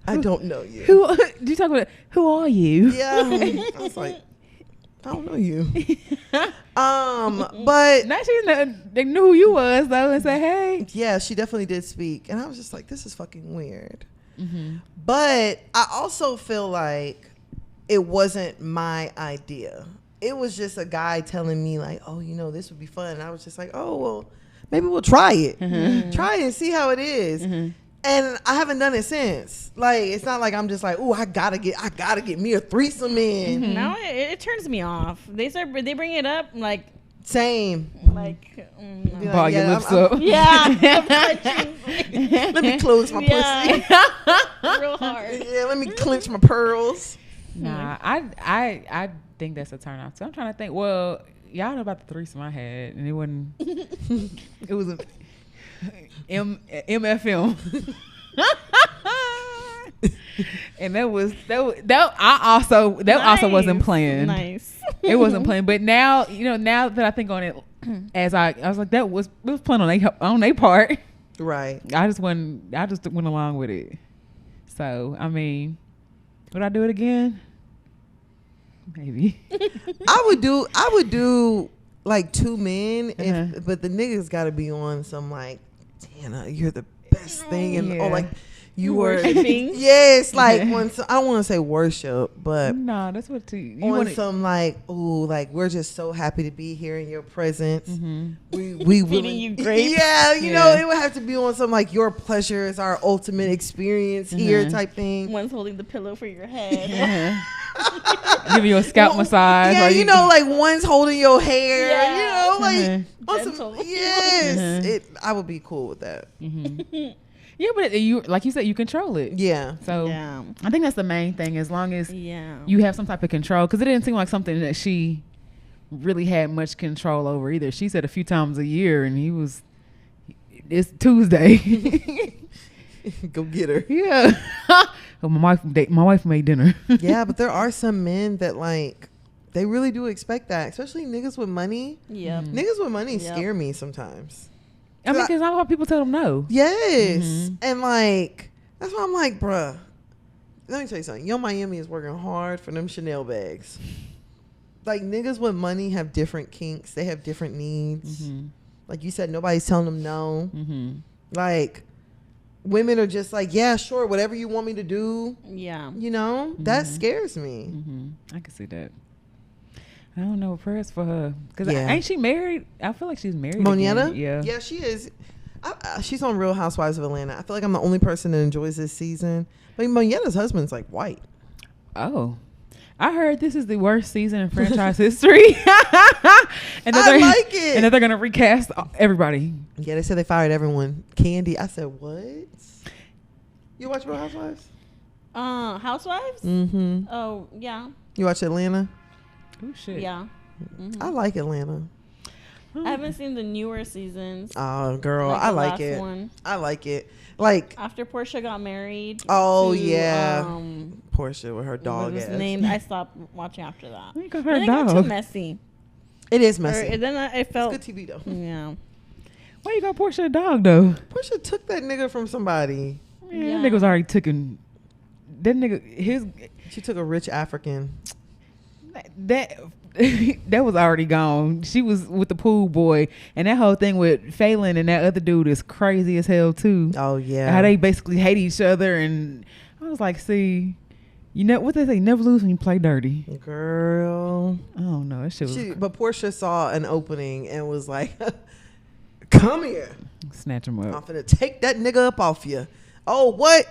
I don't know you. Who do you talk about? Who are you? Yeah. I was like, I don't know you. But now they knew who you was though and said, hey. Yeah, she definitely did speak. And I was just like, this is fucking weird. Mm-hmm. But I also feel like it wasn't my idea. It was just a guy telling me like, oh, you know, this would be fun. And I was just like, oh, well, maybe we'll try it. Mm-hmm. Try it and see how it is. Mm-hmm. And I haven't done it since. Like, it's not like I'm just like, oh, I gotta get me a threesome in. Mm-hmm. No, it turns me off. They bring it up like same. Like, ball your lips up. Yeah. Let me close my pussy. Real hard. Yeah, let me clench my pearls. Nah, I think that's a turn off. So I'm trying to think. Well, y'all know about the threesome I had, and it wasn't. It was a MFM. And that also wasn't planned. Nice. It wasn't planned, but now that I think on it, as I was like, it was planned on their part. Right. I just went along with it. So I mean, would I do it again? Maybe. I would do like 2 men, but the niggas got to be on some like, Tana, you're the best thing, and or like you were. Yes, like when I don't want to say worship, but no, that's what you on want. Some like, ooh, like we're just so happy to be here in your presence. Mm-hmm. We feeding you grapes. Yeah, you know, it would have to be on some like your pleasure is our ultimate experience here type thing. One's holding the pillow for your head. Give you a scalp massage. Yeah, you know, like one's holding your hair. Yeah. You know, like on Gentle. some, yes, I would be cool with that. Mm-hmm. Yeah, but you, like you said, you control it. Yeah. So I think that's the main thing. As long as you have some type of control, because it didn't seem like something that she really had much control over either. She said a few times a year, and it's Tuesday. Go get her. Yeah. My wife made dinner. Yeah, but there are some men that like they really do expect that, especially niggas with money. Yeah, niggas with money scare me sometimes. I mean, because I know how people tell them no. Yes, and like that's why I'm like, bruh. Let me tell you something. Yo Miami is working hard for them Chanel bags. Like niggas with money have different kinks. They have different needs. Mm-hmm. Like you said, nobody's telling them no. Mm-hmm. Like. Women are just like, yeah, sure, whatever you want me to do. Yeah. You know, that scares me. Mm-hmm. I can see that. I don't know. Prayers for her. Because ain't she married? I feel like she's married. Monietta? Yeah. Yeah, she is. She's on Real Housewives of Atlanta. I feel like I'm the only person that enjoys this season. But Monietta's husband's like white. Oh. I heard this is the worst season in franchise history. And I like it. And that they're going to recast everybody. Yeah, they said they fired everyone. Candy. I said, what? You watch Real Housewives? Housewives? Mm-hmm. Oh, yeah. You watch Atlanta? Oh, shit. Yeah. Mm-hmm. I like Atlanta. I haven't seen the newer seasons. Oh, girl. I like it. One. I like it. Like after Portia got married. Oh, to, yeah. Portia with her dog ass. Name? I stopped watching after that. I got her dog. It got too messy. It is messy. And then it felt it's good TV though. Yeah. Why you got Portia a dog though? Portia took that nigga from somebody. Yeah. That nigga was already taken. That nigga She took a rich African. That was already gone. She was with the pool boy, and that whole thing with Phelan and that other dude is crazy as hell too. Oh yeah. How they basically hate each other, and I was like, see. You know what they say? Never lose when you play dirty. Girl. I don't know. That shit was but Portia saw an opening and was like, come here. Snatch him up. I'm finna take that nigga up off you. Oh, what?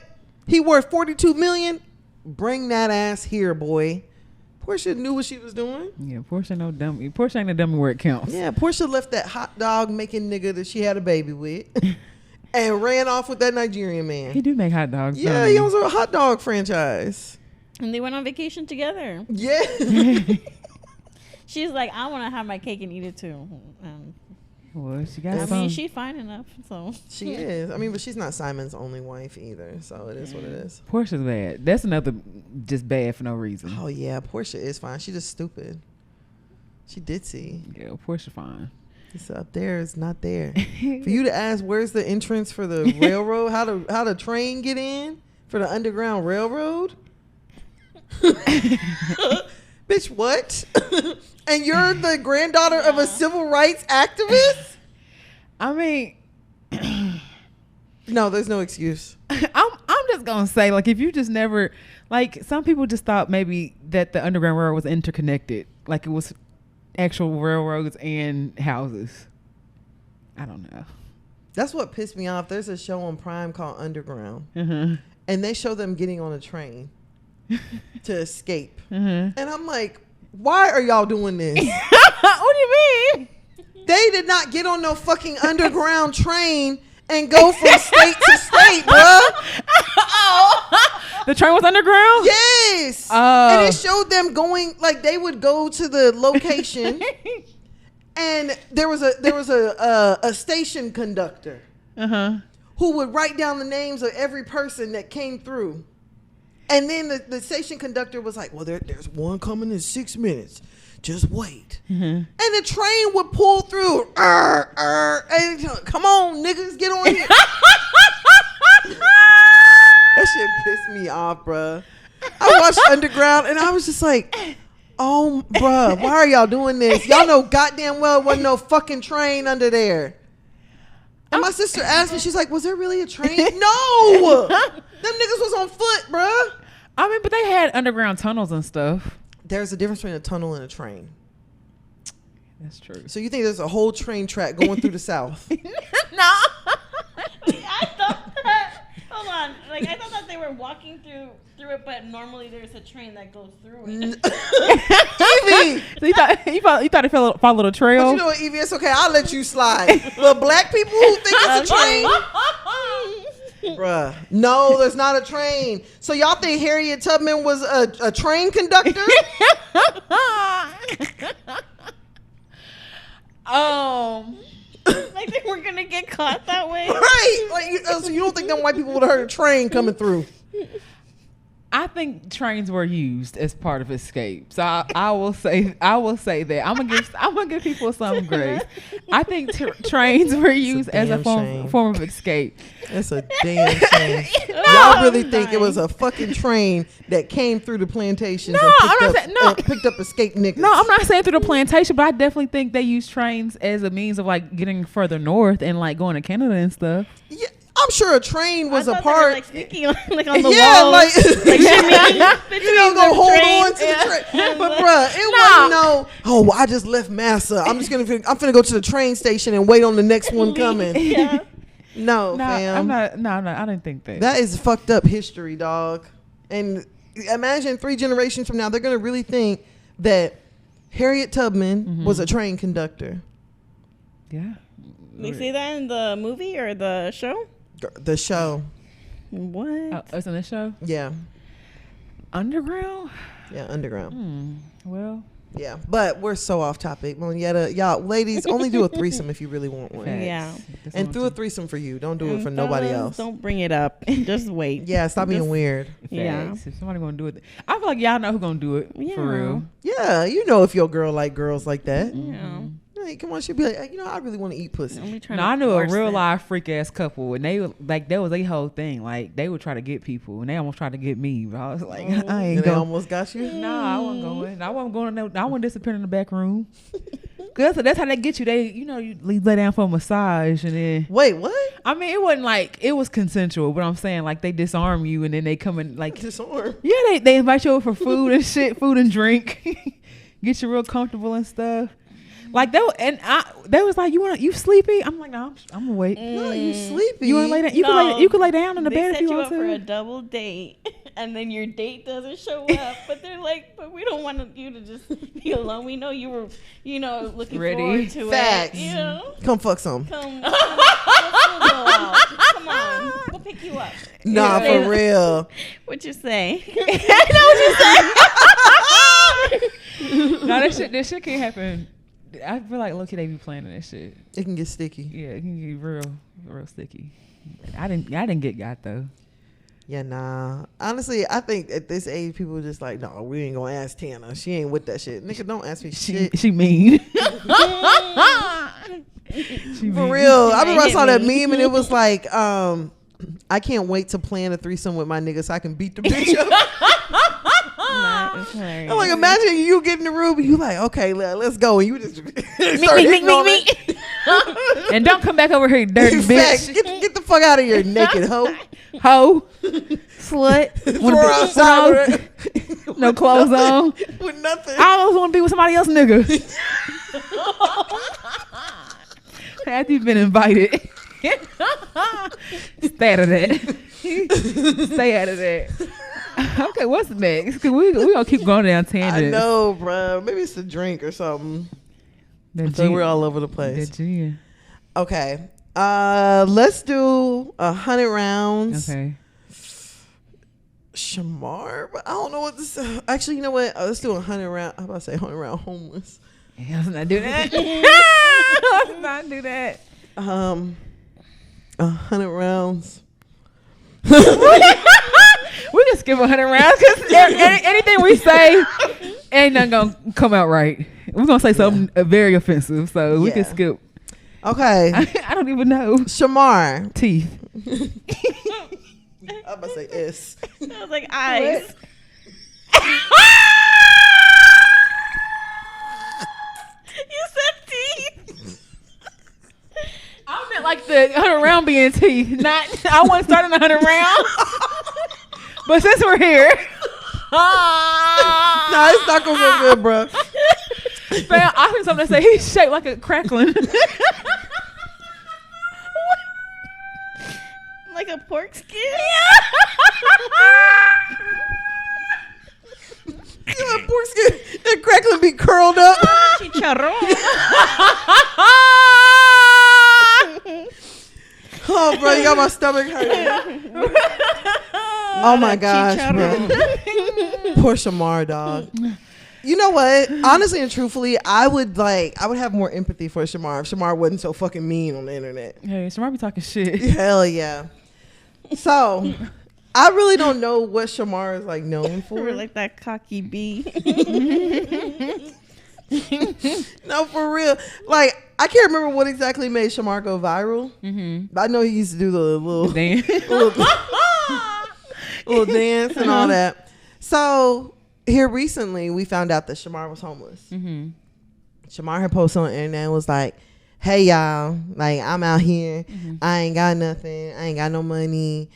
He worth $42 million? Bring that ass here, boy. Portia knew what she was doing. Yeah, Portia no dummy. Portia ain't a dummy where it counts. Yeah, Portia left that hot dog making nigga that she had a baby with. And ran off with that Nigerian man. He do make hot dogs. Yeah, he owns a hot dog franchise. And they went on vacation together. Yeah. She's like, I want to have my cake and eat it too. Well, she got I mean, she's fine enough. So she is. I mean, but she's not Simon's only wife either. So it is what it is. Portia's bad. That's another just bad for no reason. Oh, yeah. Portia is fine. She's just stupid. She ditzy. Yeah, Portia fine. It's up there. It's not there. For you to ask where's the entrance for the railroad, how the train get in for the Underground Railroad? Bitch, what? And you're the granddaughter of a civil rights activist? I mean, no, there's no excuse. I'm just gonna say, like, if you just never, like, some people just thought maybe that the Underground Railroad was interconnected, like it was actual railroads and houses. I don't know. That's what pissed me off. There's a show on Prime called Underground, Uh-huh. and they show them getting on a train to escape. Uh-huh. And I'm like, why are y'all doing this? What do you mean? They did not get on no fucking underground train and go from state to state, bruh. The train was underground? Yes. And it showed them going, like, they would go to the location and there was a station conductor who would write down the names of every person that came through. And then the station conductor was like, well, there's one coming in 6 minutes. Just wait. And the train would pull through. And come on, niggas, get on here. That shit pissed me off, bruh. I watched Underground and I was just like, oh, bruh, why are y'all doing this? Y'all know goddamn well it wasn't no fucking train under there. And my sister asked me, she's like, was there really a train? No! Them niggas was on foot, bruh. I mean, but they had underground tunnels and stuff. There's a difference between a tunnel and a train. That's true. So you think there's a whole train track going through the South? No. I thought that. Hold on. Like, I thought that they were walking through it, but normally there's a train that goes through it. Evie! So you thought it followed a trail? But you know what, Evie? It's okay. I'll let you slide. But black people who think it's a train. Bruh. No, there's not a train. So y'all think Harriet Tubman was a train conductor? Like they weren't gonna get caught that way. Right. Like, so you don't think them white people would have heard a train coming through? I think trains were used as part of escape. So I will say that I'm gonna give people some grace. I think trains were used as a form of escape. That's a damn shame. Y'all really think it was a fucking train that came through the plantations and picked up escaped niggas? No, I'm not saying through the plantation, but I definitely think they used trains as a means of like getting further north and like going to Canada and stuff. Yeah. I'm sure a train was a part. They were, like sneaking on the walls. Like you don't go hold on to the train. But bruh, it wasn't no. Oh, well, I just left Massa. I'm finna go to the train station and wait on the next one coming. Yeah. No, fam. I didn't think that. That is fucked up history, dog. And imagine 3 generations from now, they're gonna really think that Harriet Tubman was a train conductor. Yeah. They say that in the movie or the show? The show. What? Oh, it's in the show? Yeah. Underground? Yeah, Underground. Well. Yeah, but we're so off topic. Monietta, y'all ladies, only do a threesome if you really want one. Yeah. And do a threesome for you. Don't do it for nobody else. Don't bring it up. Just wait. Yeah, stop being weird. Yeah. If somebody gonna do it, I feel like y'all know who's gonna do it for real. Yeah, you know if your girl like girls like that. Yeah. Like, come on, she'd be like, I really want to eat pussy. No, I knew a real live freak ass couple, and they like that was their whole thing. Like they would try to get people, and they almost tried to get me. But I was like, I ain't going. They almost got you. No, I wasn't going. I wasn't going. I wasn't disappearing in the back room. Cause that's how they get you. They, you lay down for a massage, and then wait, what? I mean, it wasn't like it was consensual, but I'm saying like they disarm you, and then they come in like disarm. Yeah, they invite you over for food and shit, food and drink, get you real comfortable and stuff. Like they was like, you sleepy? I'm like, no, I'm awake. No, you sleepy. You want to lay down? You could lay down in the bed if you want to. They set you up for a double date, and then your date doesn't show up. But they're like, but we don't want you to just be alone. We know you were, looking forward to Facts. it. Come fuck some. Come go out. Come on, we'll pick you up. Nah, for real. What you say? I know what you say. No, that shit can't happen. I feel like low-key they be playing that shit. It can get sticky. Yeah, it can get real sticky. I didn't get got though. Yeah, nah. Honestly, I think at this age, people are just like, no, we ain't gonna ask Tana. She ain't with that shit. Nigga, don't ask me shit. She mean. For real. I remember I saw that meme and it was like, I can't wait to plan a threesome with my nigga so I can beat the bitch up. I'm like, imagine you get in the room and you like, okay, let's go, and you just me. And don't come back over here, dirty bitch. Get the fuck out of here, naked hoe. Slut. Throw outside no clothes on. With nothing. I always want to be with somebody else, nigga. After you've been invited. Stay out of that. Stay out of that. Okay, what's next? Cause we gonna keep going down tangents. I know, bro. Maybe it's a drink or something. So we're all over the place. Okay. Let's do 100 rounds. Okay. Shamar, but I don't know what this. Actually, you know what? Let's do 100 round. I'm about to say 100 round homeless. Yeah, let's not do that. Let's not do that. 100 rounds. We can skip 100 rounds because anything we say ain't nothing gonna come out right. We're gonna say something very offensive, so we can skip. Okay. I don't even know. Shamar. Teeth. I'm about to say S. I was like eyes. You said teeth. I meant like the 100 round being teeth. Not. I wasn't starting 100 rounds. But since we're here, no, it's not gonna go good, bro. Fam, I heard something say he's shaped like a crackling. Like a pork skin? You know, pork skin and crackling be curled up. Chicharrón. Oh, bro, you got my stomach hurting. Oh my gosh, bro. Poor Shamar, dog. You know what? Honestly and truthfully, I would have more empathy for Shamar if Shamar wasn't so fucking mean on the internet. Hey, Shamar be talking shit. Hell yeah. So, I really don't know what Shamar is like known for. We're like that cocky bee. No, for real. Like, I can't remember what exactly made Shamar go viral. Mm-hmm. But I know he used to do the little dance, little dance and all that. So here recently, we found out that Shamar was homeless. Mm-hmm. Shamar had posted on the internet and was like, "Hey y'all, like I'm out here. Mm-hmm. I ain't got nothing. I ain't got no money.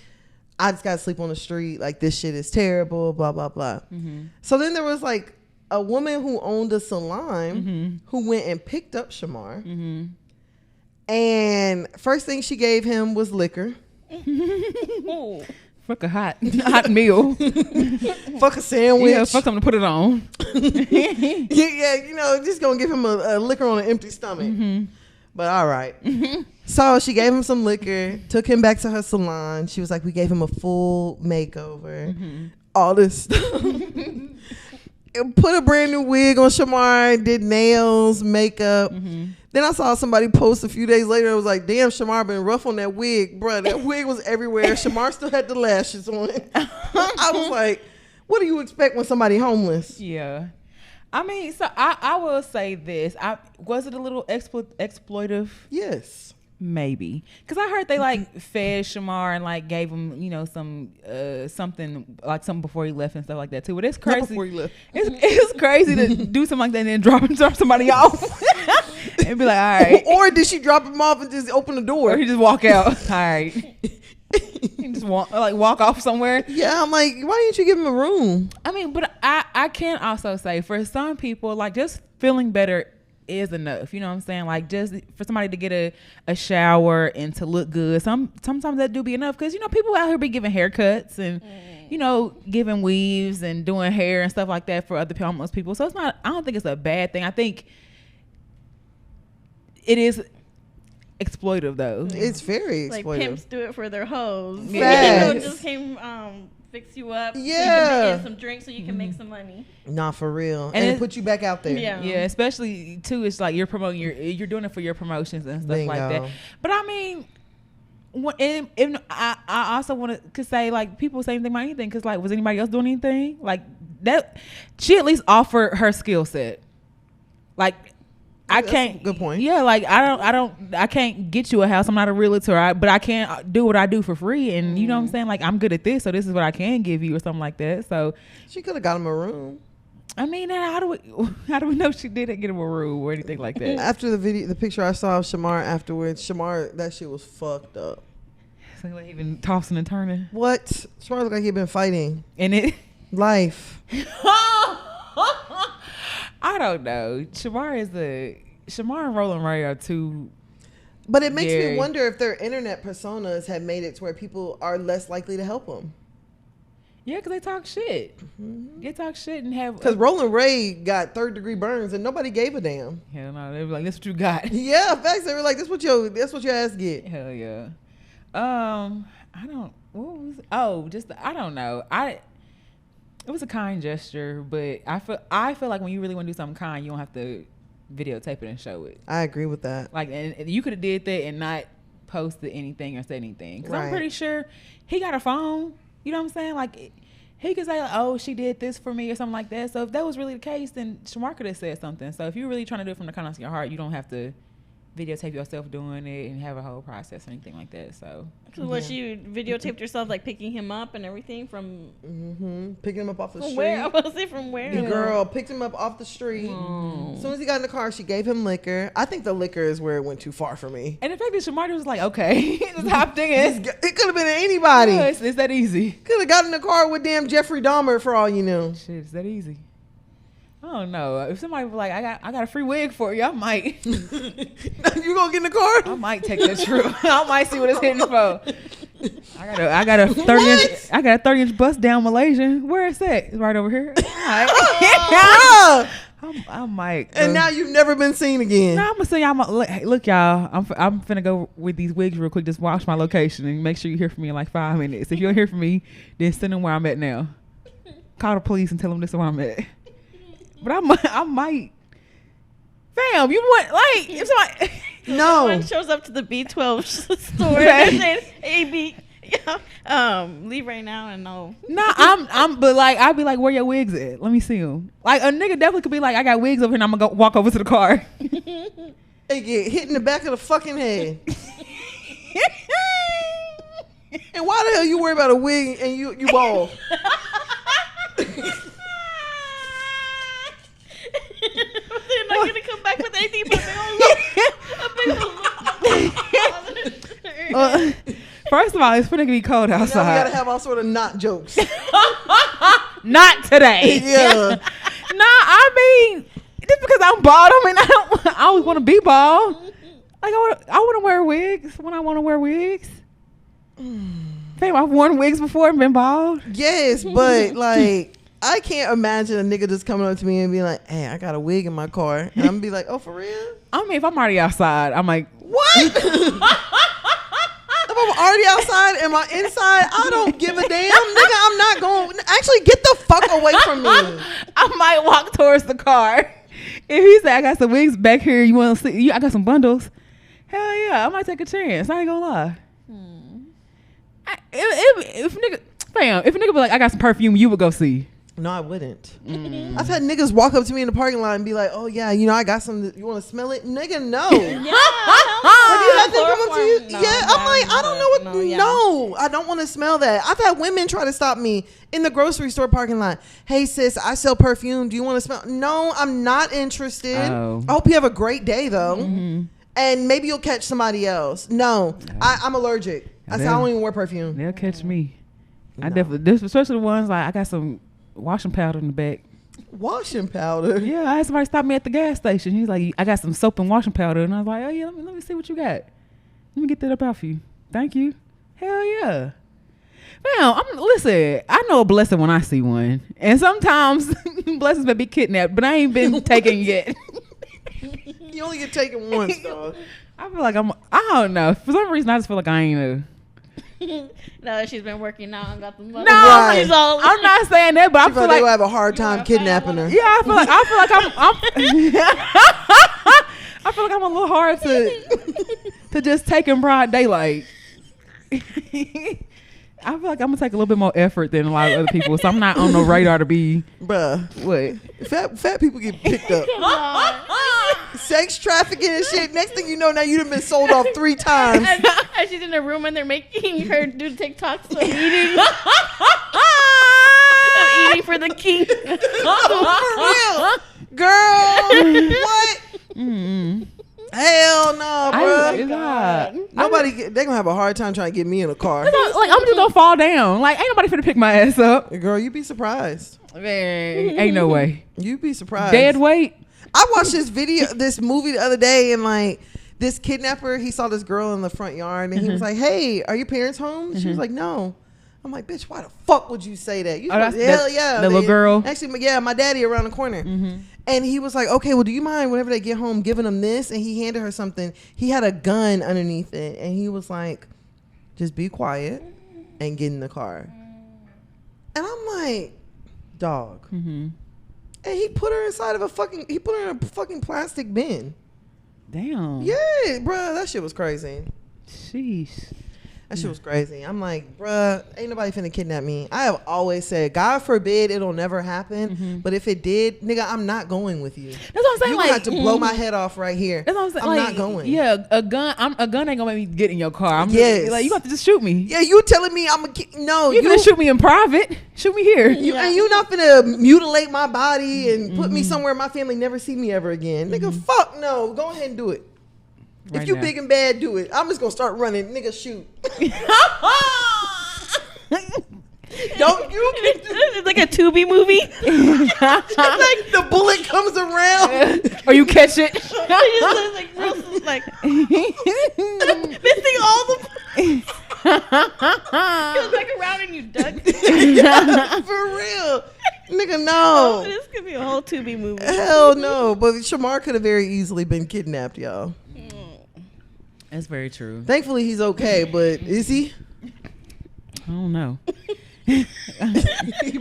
I just got to sleep on the street. Like this shit is terrible. Blah blah blah." Mm-hmm. So then there was like a woman who owned a salon mm-hmm. who went and picked up Shamar. Mm-hmm. And first thing she gave him was liquor. Fuck a hot meal. Fuck a sandwich. Yeah, fuck something to put it on. Yeah, you know, just gonna give him a liquor on an empty stomach. Mm-hmm. But all right. So she gave him some liquor, took him back to her salon. She was like, we gave him a full makeover. Mm-hmm. All this stuff. Put a brand new wig on Shamar, did nails, makeup. Mm-hmm. Then I saw somebody post a few days later. It was like, damn, Shamar been rough on that wig. Bruh, that wig was everywhere. Shamar still had the lashes on it. I was like, what do you expect when somebody homeless? Yeah. I mean, so I will say this. Was it a little exploitive? Yes. Maybe. Because I heard they like fed Shamar and like gave him, you know, some something before he left and stuff like that too. But it's crazy. Not before he left. It's crazy to do something like that and then drop somebody off and be like, all right. Or did she drop him off and just open the door? Or he just walk out. All right. He just walk off somewhere. Yeah, I'm like, why didn't you give him a room? I mean, but I can also say for some people, like just feeling better is enough. You know what I'm saying? Like just for somebody to get a shower and to look good. Sometimes that do be enough because, you know, people out here be giving haircuts and, you know, giving weaves and doing hair and stuff like that for other homeless people. So I don't think it's a bad thing. I think it is exploitive though. It's very exploitive. Like pimps do it for their hoes. Facts. People just came fix you up. Yeah. So you can get some drinks so you can make some money. Nah, for real. And it put you back out there. Yeah. Yeah, especially too, it's like you're promoting you're doing it for your promotions and stuff like that. But I mean, I also want to say like people say anything about anything because like was anybody else doing anything like that? She at least offered her skill set. Like I can't. Good point. Yeah, like I can't get you a house. I'm not a realtor, but I can do what I do for free, and you know what I'm saying. Like I'm good at this, so this is what I can give you, or something like that. So she could have got him a room. I mean, how do we know she didn't get him a room or anything like that? After the picture I saw of Shamar afterwards, Shamar, that shit was fucked up. So like he been tossing and turning. What? Shamar looked like he been fighting. And it Life. I don't know. Shamar and Roland Ray are two. But it makes me wonder if their internet personas have made it to where people are less likely to help them. Yeah, because they talk shit. Mm-hmm. They talk shit and have. Because Roland Ray got 3rd-degree burns and nobody gave a damn. Hell no, they were like, "That's what you got." Yeah, facts. They were like, "That's what your ass get." Hell yeah. I don't. What was? Oh, just I don't know. It was a kind gesture, but I feel like when you really want to do something kind, you don't have to videotape it and show it. I agree with that. Like, and you could have did that and not posted anything or said anything. Because I'm pretty sure he got a phone. You know what I'm saying? Like, he could say, "Oh, she did this for me" or something like that. So if that was really the case, then Shamar could have said something. So if you're really trying to do it from the kindness of your heart, you don't have to videotape yourself doing it and have a whole process or anything like that. So what, you videotaped yourself like picking him up and everything from picking him up off the street. Where? I was say from where? The girl picked him up off the street. As soon as he got in the car, she gave him liquor. I think the liquor is where it went too far for me. And the fact that Shamar was like, "Okay," just hopped in. It could have been anybody. Yeah, it's that easy. Could have got in the car with damn Jeffrey Dahmer for all you knew. Shit, it's that easy. I don't know. If somebody was like, I got a free wig for you, I might. You gonna get in the car? I might take that trip. I might see what it's hitting for. I got a 30-inch. I got a 30-inch bust down Malaysia. Where is that? It's right over here. I might. And now you've never been seen again. No, I'm gonna say look, y'all. I'm finna go with these wigs real quick. Just watch my location and make sure you hear from me in like 5 minutes. If you don't hear from me, then send them where I'm at now. Call the police and tell them this is where I'm at. But I might. Fam, you want like if somebody no one shows up to the B12 store and says, "Hey B, leave right now," and no. But like I'd be like, "Where your wigs at? Let me see them." Like a nigga definitely could be like, "I got wigs over here, and I'm gonna go walk over to the car." They get hit in the back of the fucking head. And why the hell you worry about a wig and you bald? They're not gonna come back with anything but first of all, it's gonna be cold outside. Now we gotta have all sort of not jokes. Not today. Yeah. I mean, just because I'm bald, I mean, I always want to be bald. Like I want to wear wigs when I want to wear wigs. Fam, I've worn wigs before and been bald. Yes, but like I can't imagine a nigga just coming up to me and being like, "Hey, I got a wig in my car," and I'm gonna be like, "Oh, for real?" I mean, if I'm already outside, I'm like, "What?" If I'm already outside and my inside, I don't give a damn, nigga. I'm not going. Actually, get the fuck away from me. I might walk towards the car. If he said, "I got some wigs back here, you want to see? I got some bundles." Hell yeah, I might take a chance. I ain't gonna lie. If a nigga be like, "I got some perfume," you would go see. No, I wouldn't. I've had niggas walk up to me in the parking lot and be like, "Oh yeah, you know, I got some. You want to smell it, nigga?" No. Yeah. Have you had them come up to you? No, yeah. I'm like, I don't know what. No, I don't want to smell that. I've had women try to stop me in the grocery store parking lot. "Hey sis, I sell perfume. Do you want to smell?" No, I'm not interested. Oh. I hope you have a great day though, and maybe you'll catch somebody else. No, I'm allergic. I said I don't even wear perfume. They'll catch me. No. I definitely, especially the ones like I got some washing powder in the back. Washing powder? Yeah, I had somebody stop me at the gas station. He's like, "I got some soap and washing powder," and I was like, "Oh yeah, let me see what you got. Let me get that up out for you. Thank you." Hell yeah. Man, listen, I know a blessing when I see one, and sometimes blessings may be kidnapped, but I ain't been taken yet. You only get taken once, dog. I feel like I don't know. For some reason, I just feel like I ain't know. No, she's been working out and got the money. No, right. I'm not saying that, but I feel like they'll have a hard time kidnapping her. Yeah, I feel like I feel like I'm a little hard to just take in broad daylight. I feel like I'm gonna take a little bit more effort than a lot of other people, so I'm not on the radar to be. Bruh, what? Fat people get picked up. Sex trafficking and shit. Next thing you know, now you done been sold off 3 times. And she's in a room and they're making her do TikToks of eating. waiting for the key. For real, girl. What? Hell no, bro. Nobody. They gonna have a hard time trying to get me in a car. Like I'm just gonna fall down. Like ain't nobody finna pick my ass up. Girl, you be surprised. Man, ain't no way. You be surprised. Dead weight. I watched this movie the other day, and like this kidnapper, he saw this girl in the front yard, and he was like, "Hey, are your parents home?" She was like, "No." I'm like, "Bitch, why the fuck would you say that?" Hell yeah, the little girl. Actually, yeah, my daddy around the corner. And he was like, "Okay, well, do you mind whenever they get home giving them this?" And he handed her something. He had a gun underneath it, and he was like, "Just be quiet and get in the car." And I'm like, "Dog." And he put her inside of he put her in a fucking plastic bin. Damn. Yeah, bro, that shit was crazy. Sheesh. That shit was crazy. I'm like, bruh, ain't nobody finna kidnap me. I have always said, God forbid it'll never happen. But if it did, nigga, I'm not going with you. That's what I'm saying. You like, got to blow my head off right here. That's what I'm saying. I'm like, not going. Yeah, a gun ain't gonna make me get in your car. Yes. Like, you got to just shoot me. Yeah, you telling me I'm a no. You gonna shoot me in private? Shoot me here. And you not finna mutilate my body and put me somewhere my family never see me ever again. Nigga, fuck no. Go ahead and do it. If you big and bad, do it. I'm just gonna start running. Nigga, shoot. Don't you? It's like a Tubi movie. It's like the bullet comes around, or you catch it. like missing all the. Goes back around and you duck. For real, nigga. No, this could be a whole Tubi movie. Hell no. But Shamar could have very easily been kidnapped, y'all. That's very true. Thankfully, he's okay. But is he? I don't know. He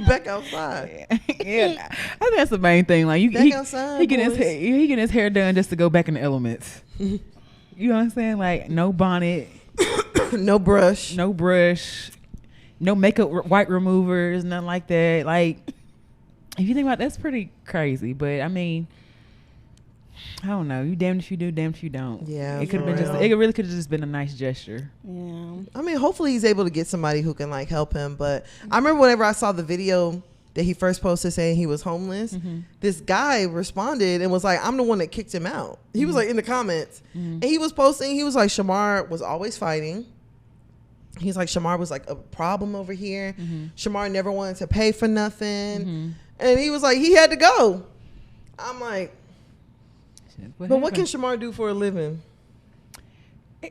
back outside. Yeah, I think that's the main thing. Like outside, he getting his hair done just to go back in the elements. You know what I'm saying? Like no bonnet, no brush, no makeup, white removers, nothing like that. Like if you think about it, that's pretty crazy. But I mean, I don't know. You damned if you do, damned if you don't. Yeah, it could have been it really could have just been a nice gesture. Yeah. I mean, hopefully he's able to get somebody who can like help him. But I remember whenever I saw the video that he first posted saying he was homeless, this guy responded and was like, "I'm the one that kicked him out." He was like in the comments, and he was posting. He was like, "Shamar was always fighting." He's like, "Shamar was like a problem over here. Shamar never wanted to pay for nothing," and he was like, he had to go. I'm like. But what can Shamar do for a living?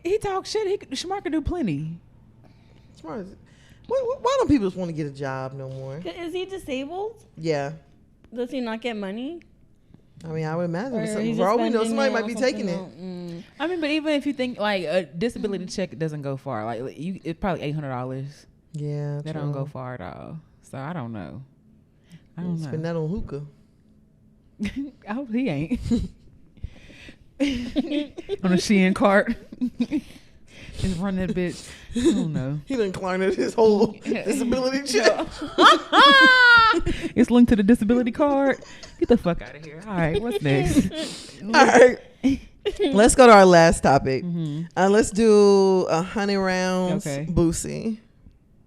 He talks shit. Shamar can do plenty. Why don't people just want to get a job no more? Is he disabled? Yeah. Does he not get money? I mean, I would imagine. For all we know, somebody might be taking it. I mean, but even if you think like a disability check doesn't go far. Like it's probably $800. Yeah, that don't go far at all. So I don't know. Spend that on hookah. I hope he ain't. On a Shein cart. Just run that bitch. I don't know. He done climbed his whole disability check. It's linked to the disability card. Get the fuck out of here. All right, what's next? All right. Let's go to our last topic. Let's do 100 rounds. Okay. Boosie.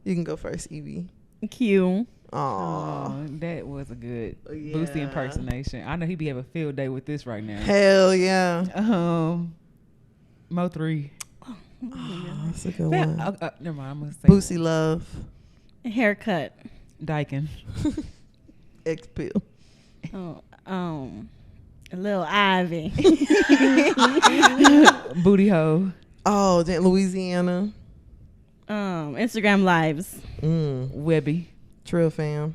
You can go first, Evie. Q. Aww. That was a good Boosie impersonation. I know he'd be having a field day with this right now. Hell yeah. Mo 3. That's a good one. Never mind. I'm gonna say Boosie love. Haircut. Dyken. X-Pill. A little Ivy. Booty hole. Oh, Louisiana. Instagram lives. Webby. Trill fam.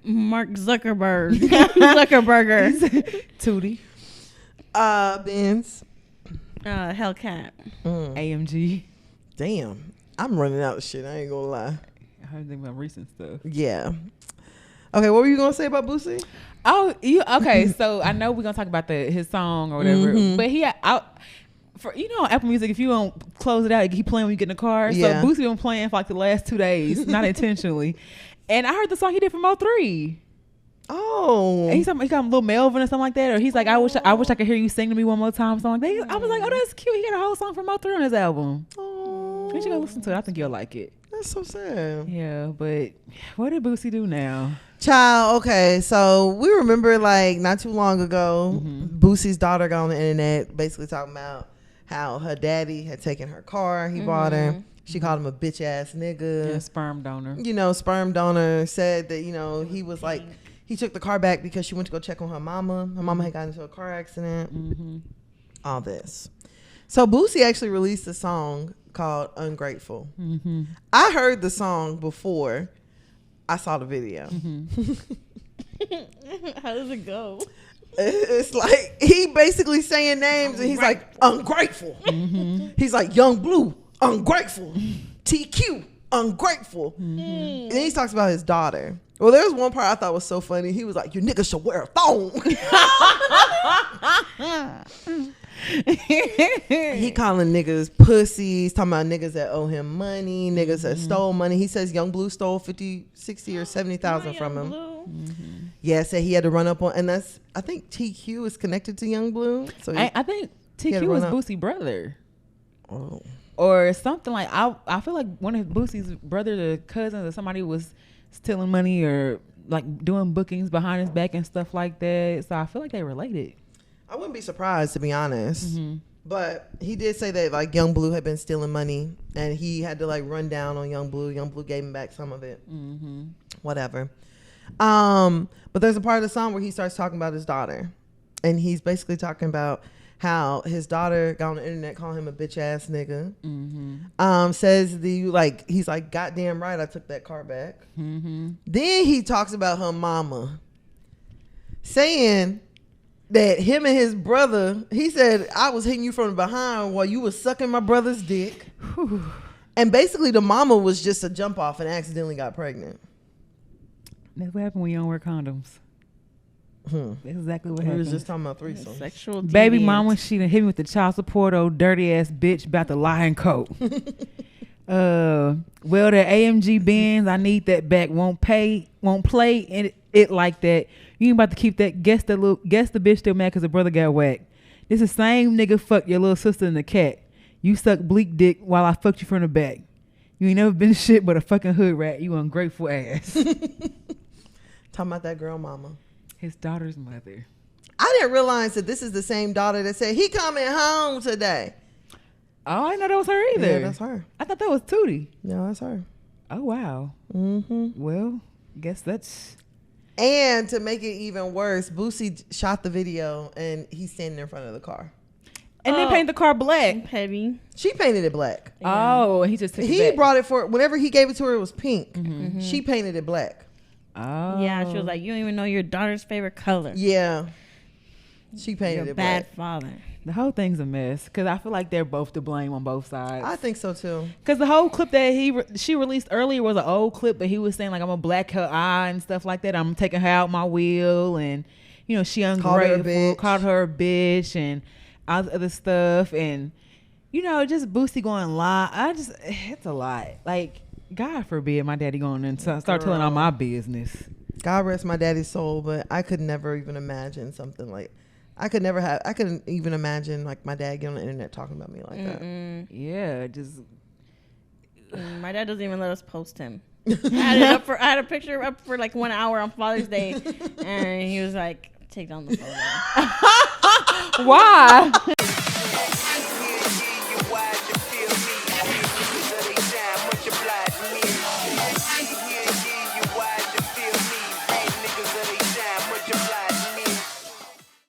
Mark Zuckerberg. Zuckerberger. Tootie. Benz. Hellcat. AMG. Damn. I'm running out of shit. I ain't gonna lie. I heard think about recent stuff. Yeah. Okay, what were you gonna say about Boosie? Oh, okay. So I know we're gonna talk about his song or whatever, but for Apple Music, if you don't close it out, you keep playing when you get in the car. Yeah. So Boosie been playing for like the last 2 days, not intentionally. And I heard the song he did for Mo 3. Oh. And he got a little Melvin or something like that, or he's like, I wish I could hear you sing to me one more time, something like that. I was like, oh, that's cute. He got a whole song for Mo 3 on his album. Oh. You should go listen to it. I think you'll like it. That's so sad. Yeah, but what did Boosie do now? Child, okay, so we remember like not too long ago, Boosie's daughter got on the internet basically talking about how her daddy had taken her car, he bought her. She called him a bitch ass nigga. Yeah, sperm donor. You know, sperm donor, said that, you know, he was like, he took the car back because she went to go check on her mama. Her mama had gotten into a car accident. All this. So Boosie actually released a song called Ungrateful. I heard the song before I saw the video. How does it go? It's like he basically saying names and he's like ungrateful. He's like Young Blue, ungrateful. TQ, ungrateful. And then he talks about his daughter. Well, there was one part I thought was so funny. He was like, "You niggas should wear a thong." He calling niggas pussies, talking about niggas that owe him money, niggas that stole money. He says Young Blue stole 50, 60 or 70,000 from him. Yeah, said he had to run up on, and that's, I think TQ is connected to Young Blue. So I think TQ was Boosie's brother. Oh. Or something like, I feel like one of Boosie's brothers or cousins or somebody was stealing money or like doing bookings behind his back and stuff like that. So I feel like they related. I wouldn't be surprised, to be honest. But he did say that like Young Blue had been stealing money and he had to like run down on Young Blue. Young Blue gave him back some of it. Whatever. But there's a part of the song where he starts talking about his daughter. And he's basically talking about how his daughter got on the internet calling him a bitch ass nigga. Says he's like, goddamn right, I took that car back. Then he talks about her mama saying that him and his brother, he said, I was hitting you from behind while you was sucking my brother's dick. And basically the mama was just a jump off and accidentally got pregnant. That's what happened when you don't wear condoms. That's exactly what happened. We was just talking about threesomes. Sexual Baby deviant. mama, she done hit me with the child support, old dirty ass bitch about the lying coat. Well, the AMG Benz, I need that back. Won't play it like that. You ain't about to keep that. Guess the bitch still mad because her brother got whacked. This the same nigga fuck your little sister and the cat. You suck bleak dick while I fucked you from the back. You ain't never been shit but a fucking hood rat. You ungrateful ass. Talking about that girl mama. His daughter's mother. I didn't realize that this is the same daughter that said he coming home today. Oh, I didn't know that was her either. Yeah, that's her. I thought that was Tootie. No, that's her. Oh, wow. Well, guess that's... And to make it even worse, Boosie shot the video and he's standing in front of the car. And then paint the car black. Petty. She painted it black. Oh, and he just took it He back. brought it for, whenever he gave it to her, it was pink. She painted it black. Oh. Yeah, she was like, you don't even know your daughter's favorite color. Yeah. She painted You're a it bad black. father. The whole thing's a mess because I feel like they're both to blame on both sides. I think so too. Because the whole clip that she released earlier was an old clip, but he was saying like, I'm gonna black her eye and stuff like that. I'm taking her out my wheel, and you know she ungrateful, called her a bitch, and all this other stuff, and you know just Boosie going lie. It's a lot. Like God forbid my daddy going and start telling all my business. God rest my daddy's soul, but I could never even imagine something like. I couldn't even imagine like my dad getting on the internet talking about me like that. Yeah, just. My dad doesn't even let us post him. I had a picture up for like 1 hour on Father's Day, and he was like, "Take down the photo." Why?